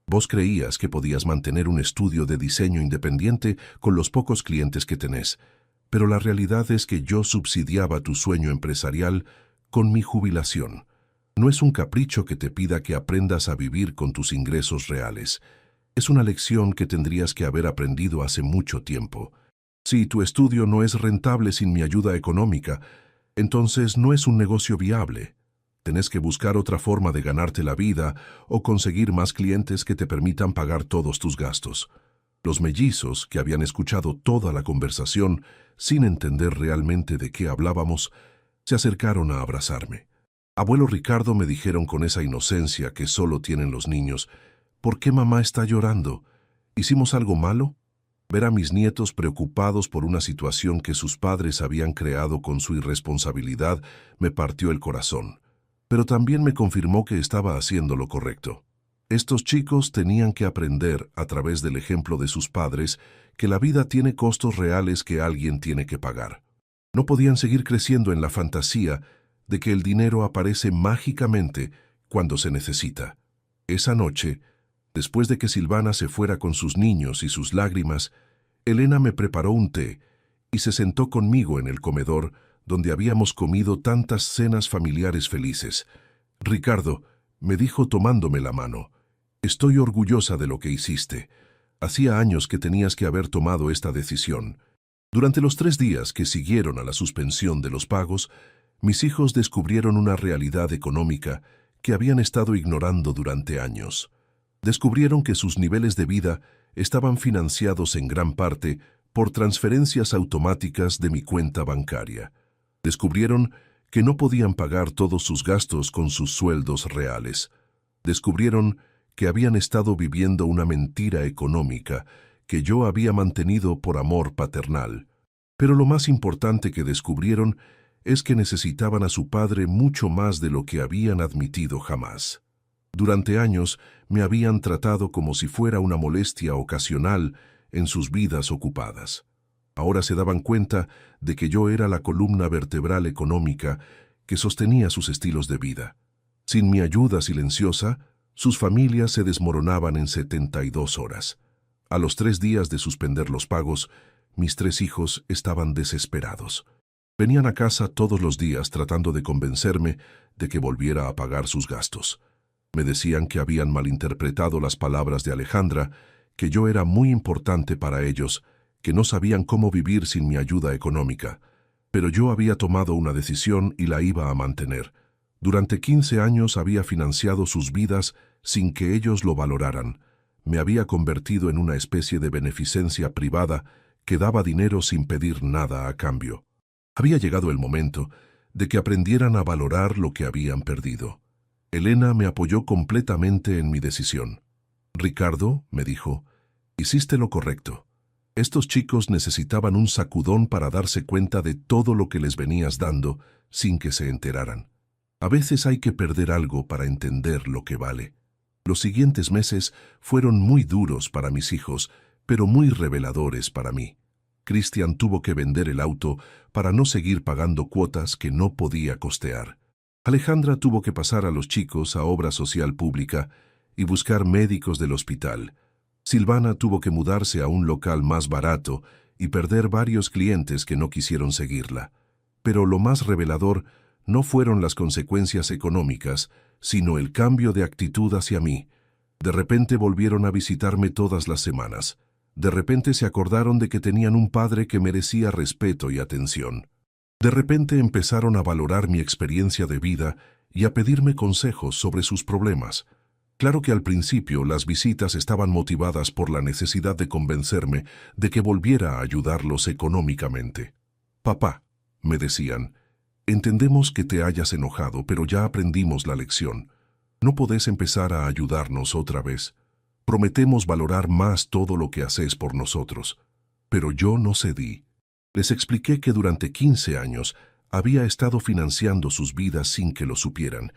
Vos creías que podías mantener un estudio de diseño independiente con los pocos clientes que tenés, pero la realidad es que yo subsidiaba tu sueño empresarial con mi jubilación. No es un capricho que te pida que aprendas a vivir con tus ingresos reales. Es una lección que tendrías que haber aprendido hace mucho tiempo. Si tu estudio no es rentable sin mi ayuda económica, entonces no es un negocio viable. Tenés que buscar otra forma de ganarte la vida o conseguir más clientes que te permitan pagar todos tus gastos. Los mellizos, que habían escuchado toda la conversación sin entender realmente de qué hablábamos, se acercaron a abrazarme. Abuelo Ricardo, me dijeron con esa inocencia que solo tienen los niños, ¿por qué mamá está llorando? ¿Hicimos algo malo? Ver a mis nietos preocupados por una situación que sus padres habían creado con su irresponsabilidad me partió el corazón. Pero también me confirmó que estaba haciendo lo correcto. Estos chicos tenían que aprender, a través del ejemplo de sus padres, que la vida tiene costos reales que alguien tiene que pagar. No podían seguir creciendo en la fantasía de que el dinero aparece mágicamente cuando se necesita. Esa noche, después de que Silvana se fuera con sus niños y sus lágrimas, Elena me preparó un té y se sentó conmigo en el comedor donde habíamos comido tantas cenas familiares felices. Ricardo, me dijo tomándome la mano, estoy orgullosa de lo que hiciste. Hacía años que tenías que haber tomado esta decisión. Durante los 3 días que siguieron a la suspensión de los pagos, mis hijos descubrieron una realidad económica que habían estado ignorando durante años. Descubrieron que sus niveles de vida estaban financiados en gran parte por transferencias automáticas de mi cuenta bancaria. Descubrieron que no podían pagar todos sus gastos con sus sueldos reales. Descubrieron que habían estado viviendo una mentira económica que yo había mantenido por amor paternal. Pero lo más importante que descubrieron es que necesitaban a su padre mucho más de lo que habían admitido jamás. Durante años me habían tratado como si fuera una molestia ocasional en sus vidas ocupadas. Ahora se daban cuenta de que yo era la columna vertebral económica que sostenía sus estilos de vida. Sin mi ayuda silenciosa, sus familias se desmoronaban en 72 horas. A los 3 días de suspender los pagos, mis 3 hijos estaban desesperados. Venían a casa todos los días tratando de convencerme de que volviera a pagar sus gastos. Me decían que habían malinterpretado las palabras de Alejandra, que yo era muy importante para ellos, que no sabían cómo vivir sin mi ayuda económica. Pero yo había tomado una decisión y la iba a mantener. Durante 15 años había financiado sus vidas sin que ellos lo valoraran. Me había convertido en una especie de beneficencia privada que daba dinero sin pedir nada a cambio. Había llegado el momento de que aprendieran a valorar lo que habían perdido. Elena me apoyó completamente en mi decisión. «Ricardo», me dijo, «hiciste lo correcto. Estos chicos necesitaban un sacudón para darse cuenta de todo lo que les venías dando sin que se enteraran. A veces hay que perder algo para entender lo que vale». Los siguientes meses fueron muy duros para mis hijos, pero muy reveladores para mí. Cristian tuvo que vender el auto para no seguir pagando cuotas que no podía costear. Alejandra tuvo que pasar a los chicos a obra social pública y buscar médicos del hospital. Silvana tuvo que mudarse a un local más barato y perder varios clientes que no quisieron seguirla. Pero lo más revelador no fueron las consecuencias económicas, sino el cambio de actitud hacia mí. De repente volvieron a visitarme todas las semanas. De repente se acordaron de que tenían un padre que merecía respeto y atención. De repente empezaron a valorar mi experiencia de vida y a pedirme consejos sobre sus problemas. Claro que al principio las visitas estaban motivadas por la necesidad de convencerme de que volviera a ayudarlos económicamente. «Papá», me decían, «entendemos que te hayas enojado, pero ya aprendimos la lección. No podés empezar a ayudarnos otra vez. Prometemos valorar más todo lo que haces por nosotros». Pero yo no cedí. Les expliqué que durante 15 años había estado financiando sus vidas sin que lo supieran,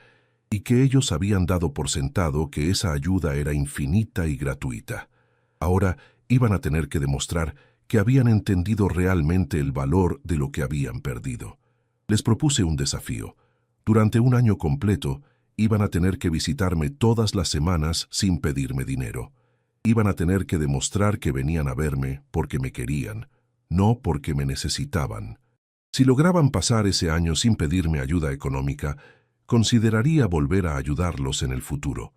y que ellos habían dado por sentado que esa ayuda era infinita y gratuita. Ahora iban a tener que demostrar que habían entendido realmente el valor de lo que habían perdido. Les propuse un desafío. Durante un año completo, iban a tener que visitarme todas las semanas sin pedirme dinero. Iban a tener que demostrar que venían a verme porque me querían, no porque me necesitaban. Si lograban pasar ese año sin pedirme ayuda económica, consideraría volver a ayudarlos en el futuro.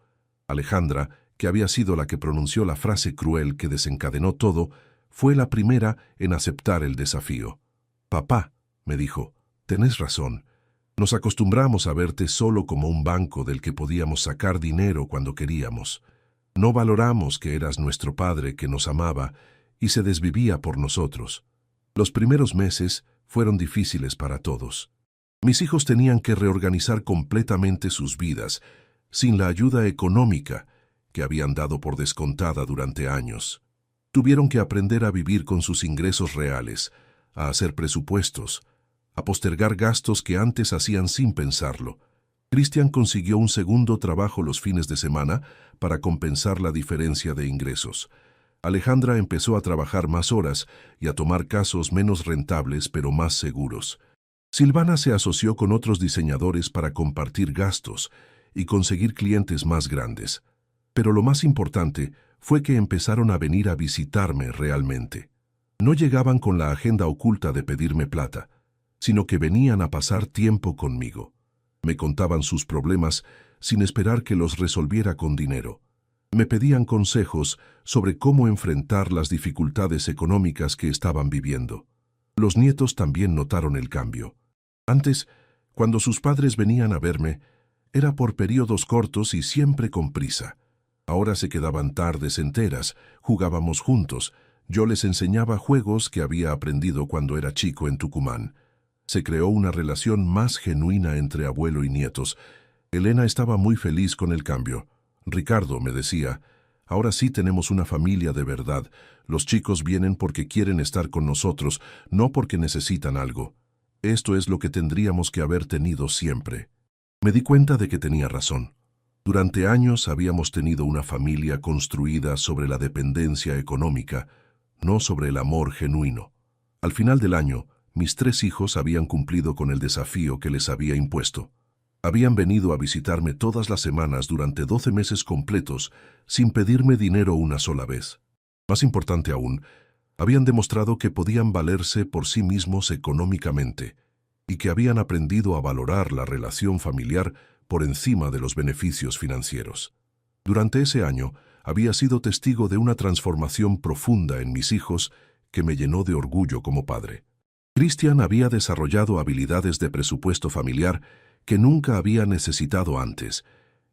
Alejandra, que había sido la que pronunció la frase cruel que desencadenó todo, fue la primera en aceptar el desafío. «Papá», me dijo, «tenés razón. Nos acostumbramos a verte solo como un banco del que podíamos sacar dinero cuando queríamos. No valoramos que eras nuestro padre que nos amaba y se desvivía por nosotros. Los primeros meses fueron difíciles para todos. Mis hijos tenían que reorganizar completamente sus vidas, sin la ayuda económica que habían dado por descontada durante años. Tuvieron que aprender a vivir con sus ingresos reales, a hacer presupuestos, a postergar gastos que antes hacían sin pensarlo. Cristian consiguió un segundo trabajo los fines de semana para compensar la diferencia de ingresos. Alejandra empezó a trabajar más horas y a tomar casos menos rentables pero más seguros. Silvana se asoció con otros diseñadores para compartir gastos y conseguir clientes más grandes. Pero lo más importante fue que empezaron a venir a visitarme realmente. No llegaban con la agenda oculta de pedirme plata, sino que venían a pasar tiempo conmigo. Me contaban sus problemas sin esperar que los resolviera con dinero. Me pedían consejos sobre cómo enfrentar las dificultades económicas que estaban viviendo. Los nietos también notaron el cambio. Antes, cuando sus padres venían a verme, era por periodos cortos y siempre con prisa. Ahora se quedaban tardes enteras, jugábamos juntos. Yo les enseñaba juegos que había aprendido cuando era chico en Tucumán. Se creó una relación más genuina entre abuelo y nietos. Elena estaba muy feliz con el cambio. «Ricardo», me decía, «ahora sí tenemos una familia de verdad. Los chicos vienen porque quieren estar con nosotros, no porque necesitan algo. Esto es lo que tendríamos que haber tenido siempre». Me di cuenta de que tenía razón. Durante años habíamos tenido una familia construida sobre la dependencia económica, no sobre el amor genuino. Al final del año, mis 3 hijos habían cumplido con el desafío que les había impuesto. Habían venido a visitarme todas las semanas durante 12 meses completos sin pedirme dinero una sola vez. Más importante aún, habían demostrado que podían valerse por sí mismos económicamente y que habían aprendido a valorar la relación familiar por encima de los beneficios financieros. Durante ese año, había sido testigo de una transformación profunda en mis hijos que me llenó de orgullo como padre. Cristian había desarrollado habilidades de presupuesto familiar que nunca había necesitado antes,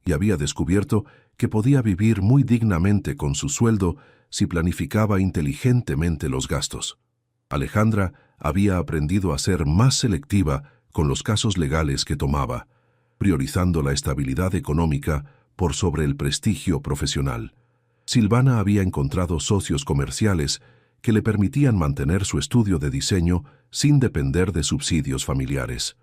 y había descubierto que podía vivir muy dignamente con su sueldo si planificaba inteligentemente los gastos. Alejandra había aprendido a ser más selectiva con los casos legales que tomaba, priorizando la estabilidad económica por sobre el prestigio profesional. Silvana había encontrado socios comerciales que le permitían mantener su estudio de diseño sin depender de subsidios familiares.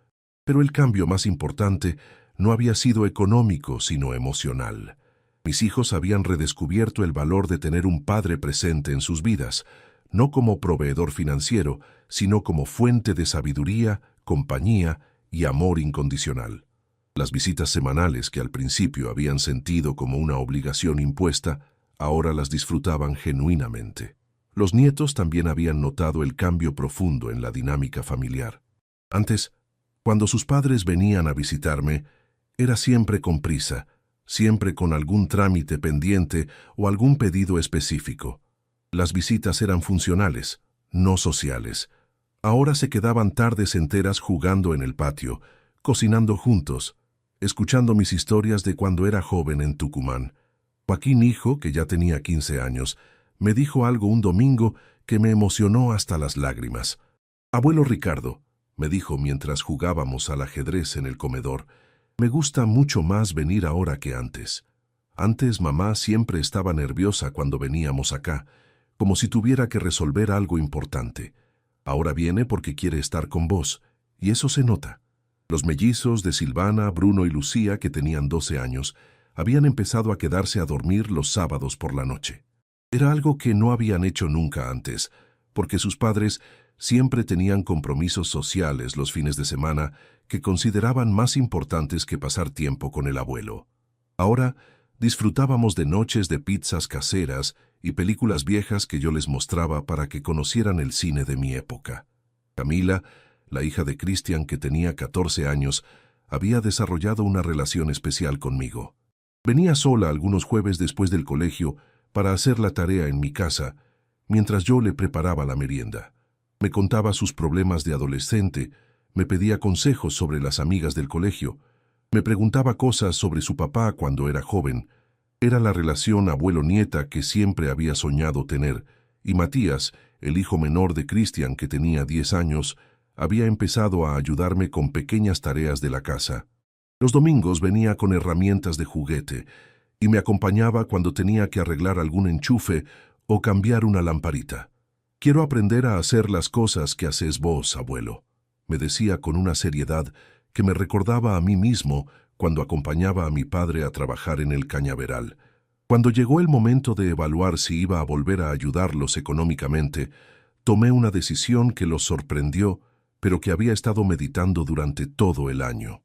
Pero el cambio más importante no había sido económico, sino emocional. Mis hijos habían redescubierto el valor de tener un padre presente en sus vidas, no como proveedor financiero, sino como fuente de sabiduría, compañía y amor incondicional. Las visitas semanales que al principio habían sentido como una obligación impuesta, ahora las disfrutaban genuinamente. Los nietos también habían notado el cambio profundo en la dinámica familiar. Antes, cuando sus padres venían a visitarme, era siempre con prisa, siempre con algún trámite pendiente o algún pedido específico. Las visitas eran funcionales, no sociales. Ahora se quedaban tardes enteras jugando en el patio, cocinando juntos, escuchando mis historias de cuando era joven en Tucumán. Joaquín, hijo, que ya tenía 15 años, me dijo algo un domingo que me emocionó hasta las lágrimas. «Abuelo Ricardo», me dijo mientras jugábamos al ajedrez en el comedor, «me gusta mucho más venir ahora que antes. Antes mamá siempre estaba nerviosa cuando veníamos acá, como si tuviera que resolver algo importante. Ahora viene porque quiere estar con vos, y eso se nota». Los mellizos de Silvana, Bruno y Lucía, que tenían 12 años, habían empezado a quedarse a dormir los sábados por la noche. Era algo que no habían hecho nunca antes, porque sus padres siempre tenían compromisos sociales los fines de semana que consideraban más importantes que pasar tiempo con el abuelo. Ahora disfrutábamos de noches de pizzas caseras y películas viejas que yo les mostraba para que conocieran el cine de mi época. Camila, la hija de Cristian, que tenía 14 años, había desarrollado una relación especial conmigo. Venía sola algunos jueves después del colegio para hacer la tarea en mi casa, mientras yo le preparaba la merienda. Me contaba sus problemas de adolescente, me pedía consejos sobre las amigas del colegio, me preguntaba cosas sobre su papá cuando era joven. Era la relación abuelo-nieta que siempre había soñado tener, y Matías, el hijo menor de Cristian, que tenía 10 años, había empezado a ayudarme con pequeñas tareas de la casa. Los domingos venía con herramientas de juguete y me acompañaba cuando tenía que arreglar algún enchufe o cambiar una lamparita. «Quiero aprender a hacer las cosas que haces vos, abuelo», me decía con una seriedad que me recordaba a mí mismo cuando acompañaba a mi padre a trabajar en el cañaveral. Cuando llegó el momento de evaluar si iba a volver a ayudarlos económicamente, tomé una decisión que los sorprendió, pero que había estado meditando durante todo el año.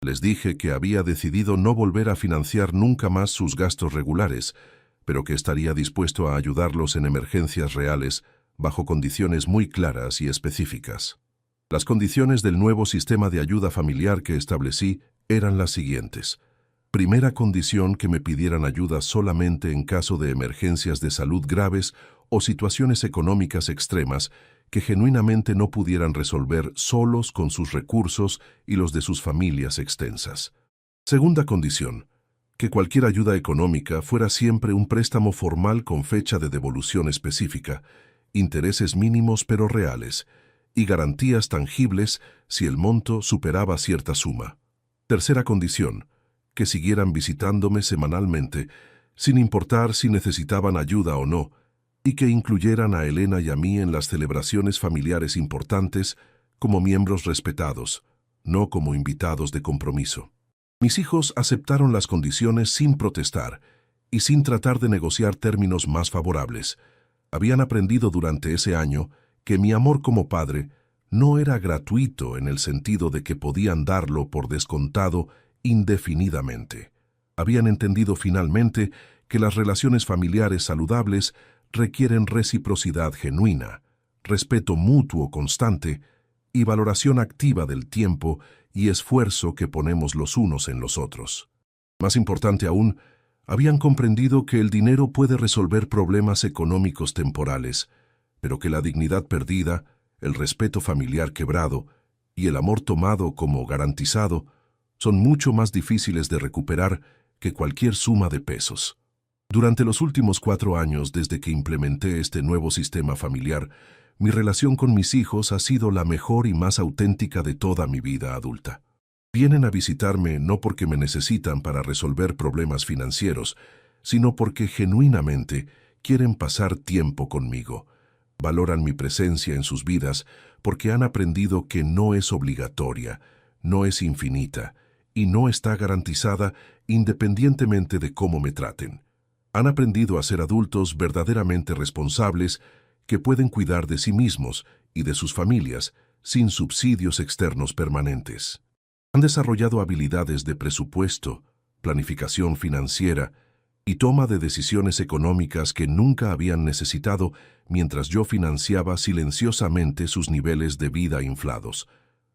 Les dije que había decidido no volver a financiar nunca más sus gastos regulares, pero que estaría dispuesto a ayudarlos en emergencias reales, bajo condiciones muy claras y específicas. Las condiciones del nuevo sistema de ayuda familiar que establecí eran las siguientes. Primera condición, que me pidieran ayuda solamente en caso de emergencias de salud graves o situaciones económicas extremas que genuinamente no pudieran resolver solos con sus recursos y los de sus familias extensas. Segunda condición, que cualquier ayuda económica fuera siempre un préstamo formal con fecha de devolución específica, intereses mínimos pero reales, y garantías tangibles si el monto superaba cierta suma. Tercera condición, que siguieran visitándome semanalmente, sin importar si necesitaban ayuda o no, y que incluyeran a Elena y a mí en las celebraciones familiares importantes como miembros respetados, no como invitados de compromiso. Mis hijos aceptaron las condiciones sin protestar y sin tratar de negociar términos más favorables. Habían aprendido durante ese año que mi amor como padre no era gratuito en el sentido de que podían darlo por descontado indefinidamente. Habían entendido finalmente que las relaciones familiares saludables requieren reciprocidad genuina, respeto mutuo constante y valoración activa del tiempo y esfuerzo que ponemos los unos en los otros. Más importante aún, habían comprendido que el dinero puede resolver problemas económicos temporales, pero que la dignidad perdida, el respeto familiar quebrado y el amor tomado como garantizado son mucho más difíciles de recuperar que cualquier suma de pesos. Durante los últimos 4 años desde que implementé este nuevo sistema familiar, mi relación con mis hijos ha sido la mejor y más auténtica de toda mi vida adulta. Vienen a visitarme no porque me necesitan para resolver problemas financieros, sino porque genuinamente quieren pasar tiempo conmigo. Valoran mi presencia en sus vidas porque han aprendido que no es obligatoria, no es infinita y no está garantizada independientemente de cómo me traten. Han aprendido a ser adultos verdaderamente responsables que pueden cuidar de sí mismos y de sus familias sin subsidios externos permanentes. Han desarrollado habilidades de presupuesto, planificación financiera y toma de decisiones económicas que nunca habían necesitado mientras yo financiaba silenciosamente sus niveles de vida inflados.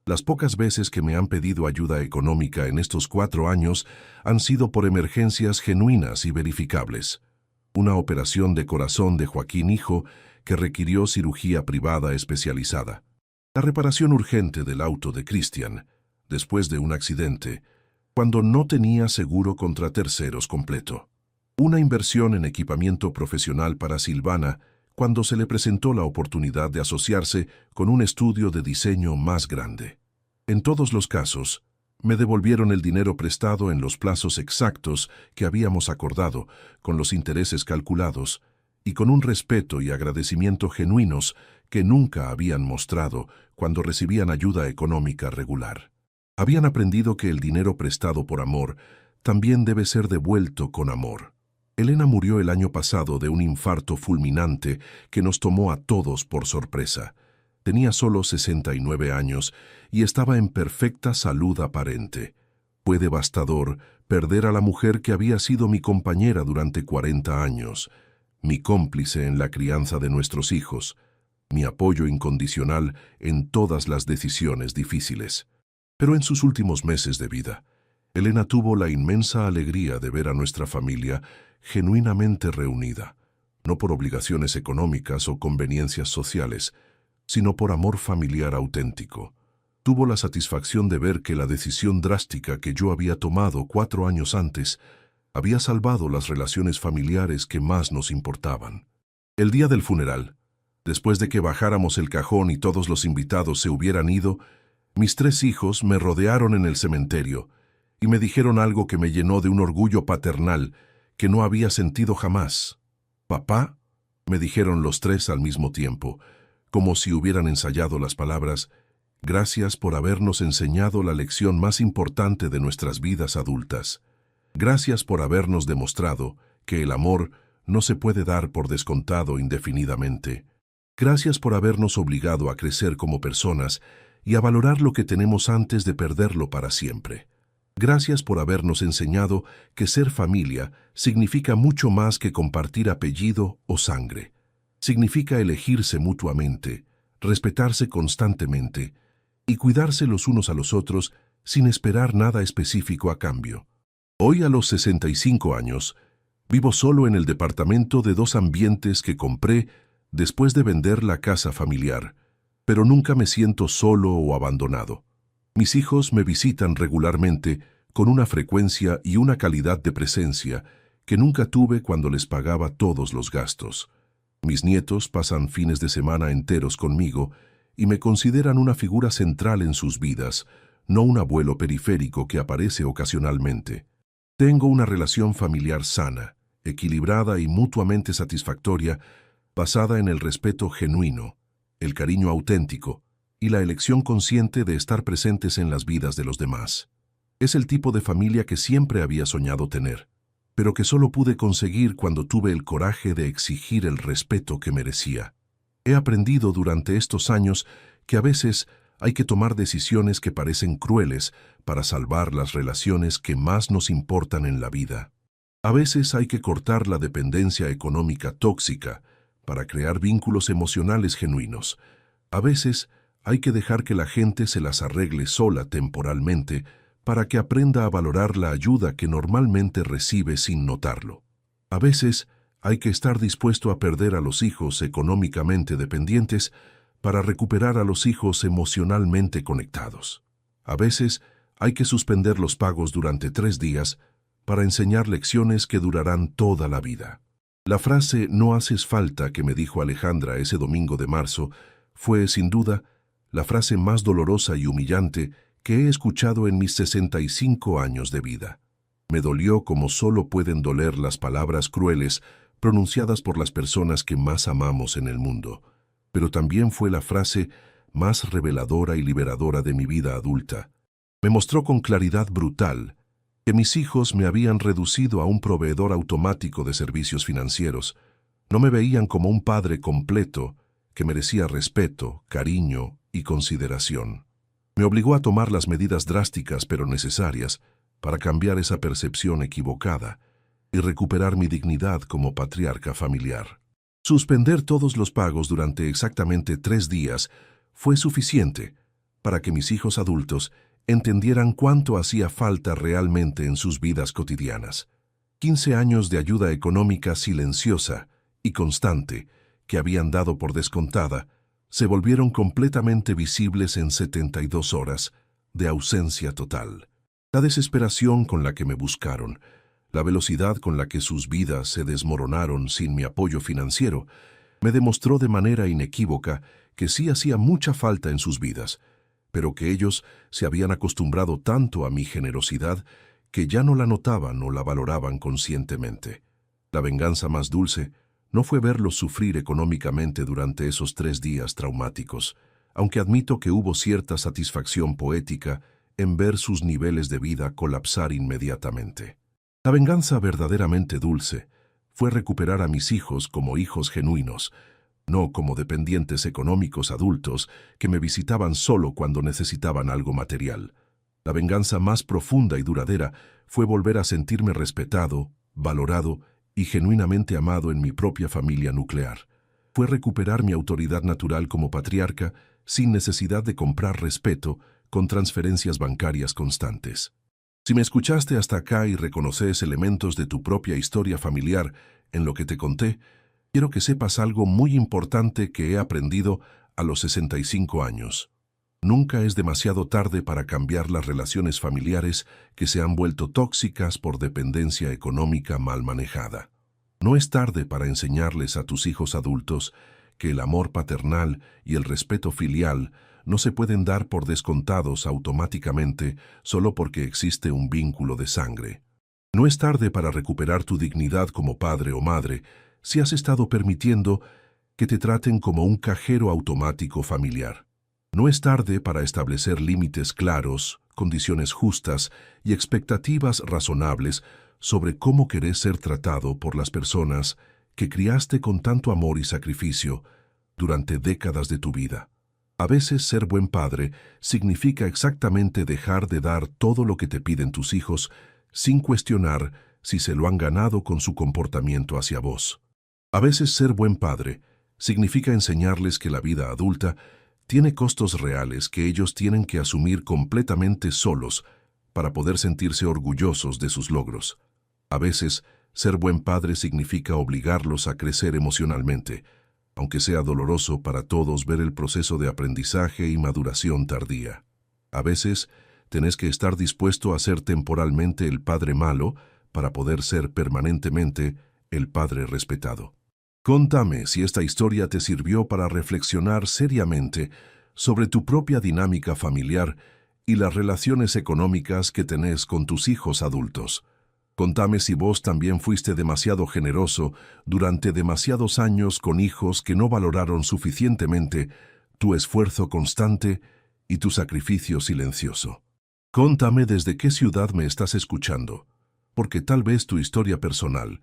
Las pocas veces que me han pedido ayuda económica en estos 4 años han sido por emergencias genuinas y verificables. Una operación de corazón de Joaquín hijo que requirió cirugía privada especializada. La reparación urgente del auto de Cristian, después de un accidente, cuando no tenía seguro contra terceros completo. Una inversión en equipamiento profesional para Silvana, cuando se le presentó la oportunidad de asociarse con un estudio de diseño más grande. En todos los casos, me devolvieron el dinero prestado en los plazos exactos que habíamos acordado, con los intereses calculados, y con un respeto y agradecimiento genuinos que nunca habían mostrado cuando recibían ayuda económica regular. Habían aprendido que el dinero prestado por amor también debe ser devuelto con amor. Elena murió el año pasado de un infarto fulminante que nos tomó a todos por sorpresa. Tenía solo 69 años y estaba en perfecta salud aparente. Fue devastador perder a la mujer que había sido mi compañera durante 40 años, mi cómplice en la crianza de nuestros hijos, mi apoyo incondicional en todas las decisiones difíciles. Pero en sus últimos meses de vida, Elena tuvo la inmensa alegría de ver a nuestra familia genuinamente reunida, no por obligaciones económicas o conveniencias sociales, sino por amor familiar auténtico. Tuvo la satisfacción de ver que la decisión drástica que yo había tomado 4 años antes había salvado las relaciones familiares que más nos importaban. El día del funeral, después de que bajáramos el cajón y todos los invitados se hubieran ido, mis 3 hijos me rodearon en el cementerio y me dijeron algo que me llenó de un orgullo paternal que no había sentido jamás. «Papá», me dijeron los 3 al mismo tiempo, como si hubieran ensayado las palabras, «Gracias por habernos enseñado la lección más importante de nuestras vidas adultas. Gracias por habernos demostrado que el amor no se puede dar por descontado indefinidamente. Gracias por habernos obligado a crecer como personas y a valorar lo que tenemos antes de perderlo para siempre. Gracias por habernos enseñado que ser familia significa mucho más que compartir apellido o sangre. Significa elegirse mutuamente, respetarse constantemente y cuidarse los unos a los otros sin esperar nada específico a cambio. Hoy, a los 65 años, vivo solo en el departamento de 2 ambientes que compré después de vender la casa familiar, pero nunca me siento solo o abandonado. Mis hijos me visitan regularmente con una frecuencia y una calidad de presencia que nunca tuve cuando les pagaba todos los gastos. Mis nietos pasan fines de semana enteros conmigo y me consideran una figura central en sus vidas, no un abuelo periférico que aparece ocasionalmente. Tengo una relación familiar sana, equilibrada y mutuamente satisfactoria, basada en el respeto genuino, el cariño auténtico y la elección consciente de estar presentes en las vidas de los demás. Es el tipo de familia que siempre había soñado tener, pero que solo pude conseguir cuando tuve el coraje de exigir el respeto que merecía. He aprendido durante estos años que a veces hay que tomar decisiones que parecen crueles para salvar las relaciones que más nos importan en la vida. A veces hay que cortar la dependencia económica tóxica para crear vínculos emocionales genuinos. A veces hay que dejar que la gente se las arregle sola temporalmente para que aprenda a valorar la ayuda que normalmente recibe sin notarlo. A veces hay que estar dispuesto a perder a los hijos económicamente dependientes para recuperar a los hijos emocionalmente conectados. A veces Hay que suspender los pagos durante 3 días para enseñar lecciones que durarán toda la vida. La frase «no haces falta» que me dijo Alejandra ese domingo de marzo fue, sin duda, la frase más dolorosa y humillante que he escuchado en mis 65 años de vida. Me dolió como solo pueden doler las palabras crueles pronunciadas por las personas que más amamos en el mundo. Pero también fue la frase más reveladora y liberadora de mi vida adulta. Me mostró con claridad brutal que mis hijos me habían reducido a un proveedor automático de servicios financieros. No me veían como un padre completo que merecía respeto, cariño y consideración. Me obligó a tomar las medidas drásticas pero necesarias para cambiar esa percepción equivocada y recuperar mi dignidad como patriarca familiar. Suspender todos los pagos durante exactamente 3 días fue suficiente para que mis hijos adultos entendieran cuánto hacía falta realmente en sus vidas cotidianas. 15 años de ayuda económica silenciosa y constante que habían dado por descontada se volvieron completamente visibles en 72 horas de ausencia total. La desesperación con la que me buscaron, la velocidad con la que sus vidas se desmoronaron sin mi apoyo financiero, me demostró de manera inequívoca que sí hacía mucha falta en sus vidas, pero que ellos se habían acostumbrado tanto a mi generosidad que ya no la notaban o la valoraban conscientemente. La venganza más dulce no fue verlos sufrir económicamente durante esos 3 días traumáticos, aunque admito que hubo cierta satisfacción poética en ver sus niveles de vida colapsar inmediatamente. La venganza verdaderamente dulce fue recuperar a mis hijos como hijos genuinos, no como dependientes económicos adultos que me visitaban solo cuando necesitaban algo material. La venganza más profunda y duradera fue volver a sentirme respetado, valorado y genuinamente amado en mi propia familia nuclear. Fue recuperar mi autoridad natural como patriarca sin necesidad de comprar respeto con transferencias bancarias constantes. Si me escuchaste hasta acá y reconoces elementos de tu propia historia familiar en lo que te conté, quiero que sepas algo muy importante que he aprendido a los 65 años. Nunca es demasiado tarde para cambiar las relaciones familiares que se han vuelto tóxicas por dependencia económica mal manejada. No es tarde para enseñarles a tus hijos adultos que el amor paternal y el respeto filial no se pueden dar por descontados automáticamente solo porque existe un vínculo de sangre. No es tarde para recuperar tu dignidad como padre o madre si has estado permitiendo que te traten como un cajero automático familiar. No es tarde para establecer límites claros, condiciones justas y expectativas razonables sobre cómo querés ser tratado por las personas que criaste con tanto amor y sacrificio durante décadas de tu vida. A veces ser buen padre significa exactamente dejar de dar todo lo que te piden tus hijos sin cuestionar si se lo han ganado con su comportamiento hacia vos. A veces ser buen padre significa enseñarles que la vida adulta tiene costos reales que ellos tienen que asumir completamente solos para poder sentirse orgullosos de sus logros. A veces, ser buen padre significa obligarlos a crecer emocionalmente, aunque sea doloroso para todos ver el proceso de aprendizaje y maduración tardía. A veces, tenés que estar dispuesto a ser temporalmente el padre malo para poder ser permanentemente el padre respetado. Contame si esta historia te sirvió para reflexionar seriamente sobre tu propia dinámica familiar y las relaciones económicas que tenés con tus hijos adultos. Contame si vos también fuiste demasiado generoso durante demasiados años con hijos que no valoraron suficientemente tu esfuerzo constante y tu sacrificio silencioso. Contame desde qué ciudad me estás escuchando, porque tal vez tu historia personal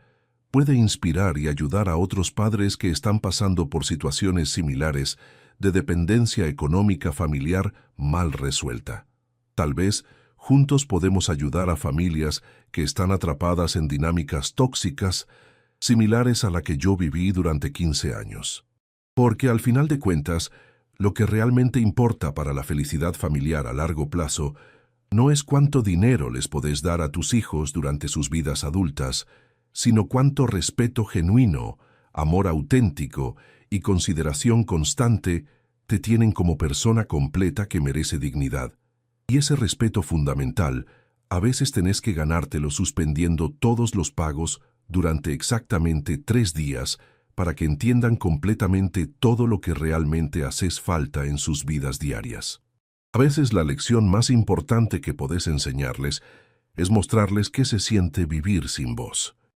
puede inspirar y ayudar a otros padres que están pasando por situaciones similares de dependencia económica familiar mal resuelta. Tal vez juntos podemos ayudar a familias que están atrapadas en dinámicas tóxicas similares a la que yo viví durante 15 años. Porque al final de cuentas, lo que realmente importa para la felicidad familiar a largo plazo no es cuánto dinero les podés dar a tus hijos durante sus vidas adultas, sino cuánto respeto genuino, amor auténtico y consideración constante te tienen como persona completa que merece dignidad. Y ese respeto fundamental, a veces tenés que ganártelo suspendiendo todos los pagos durante exactamente 3 días para que entiendan completamente todo lo que realmente haces falta en sus vidas diarias. A veces la lección más importante que podés enseñarles es mostrarles qué se siente vivir sin vos.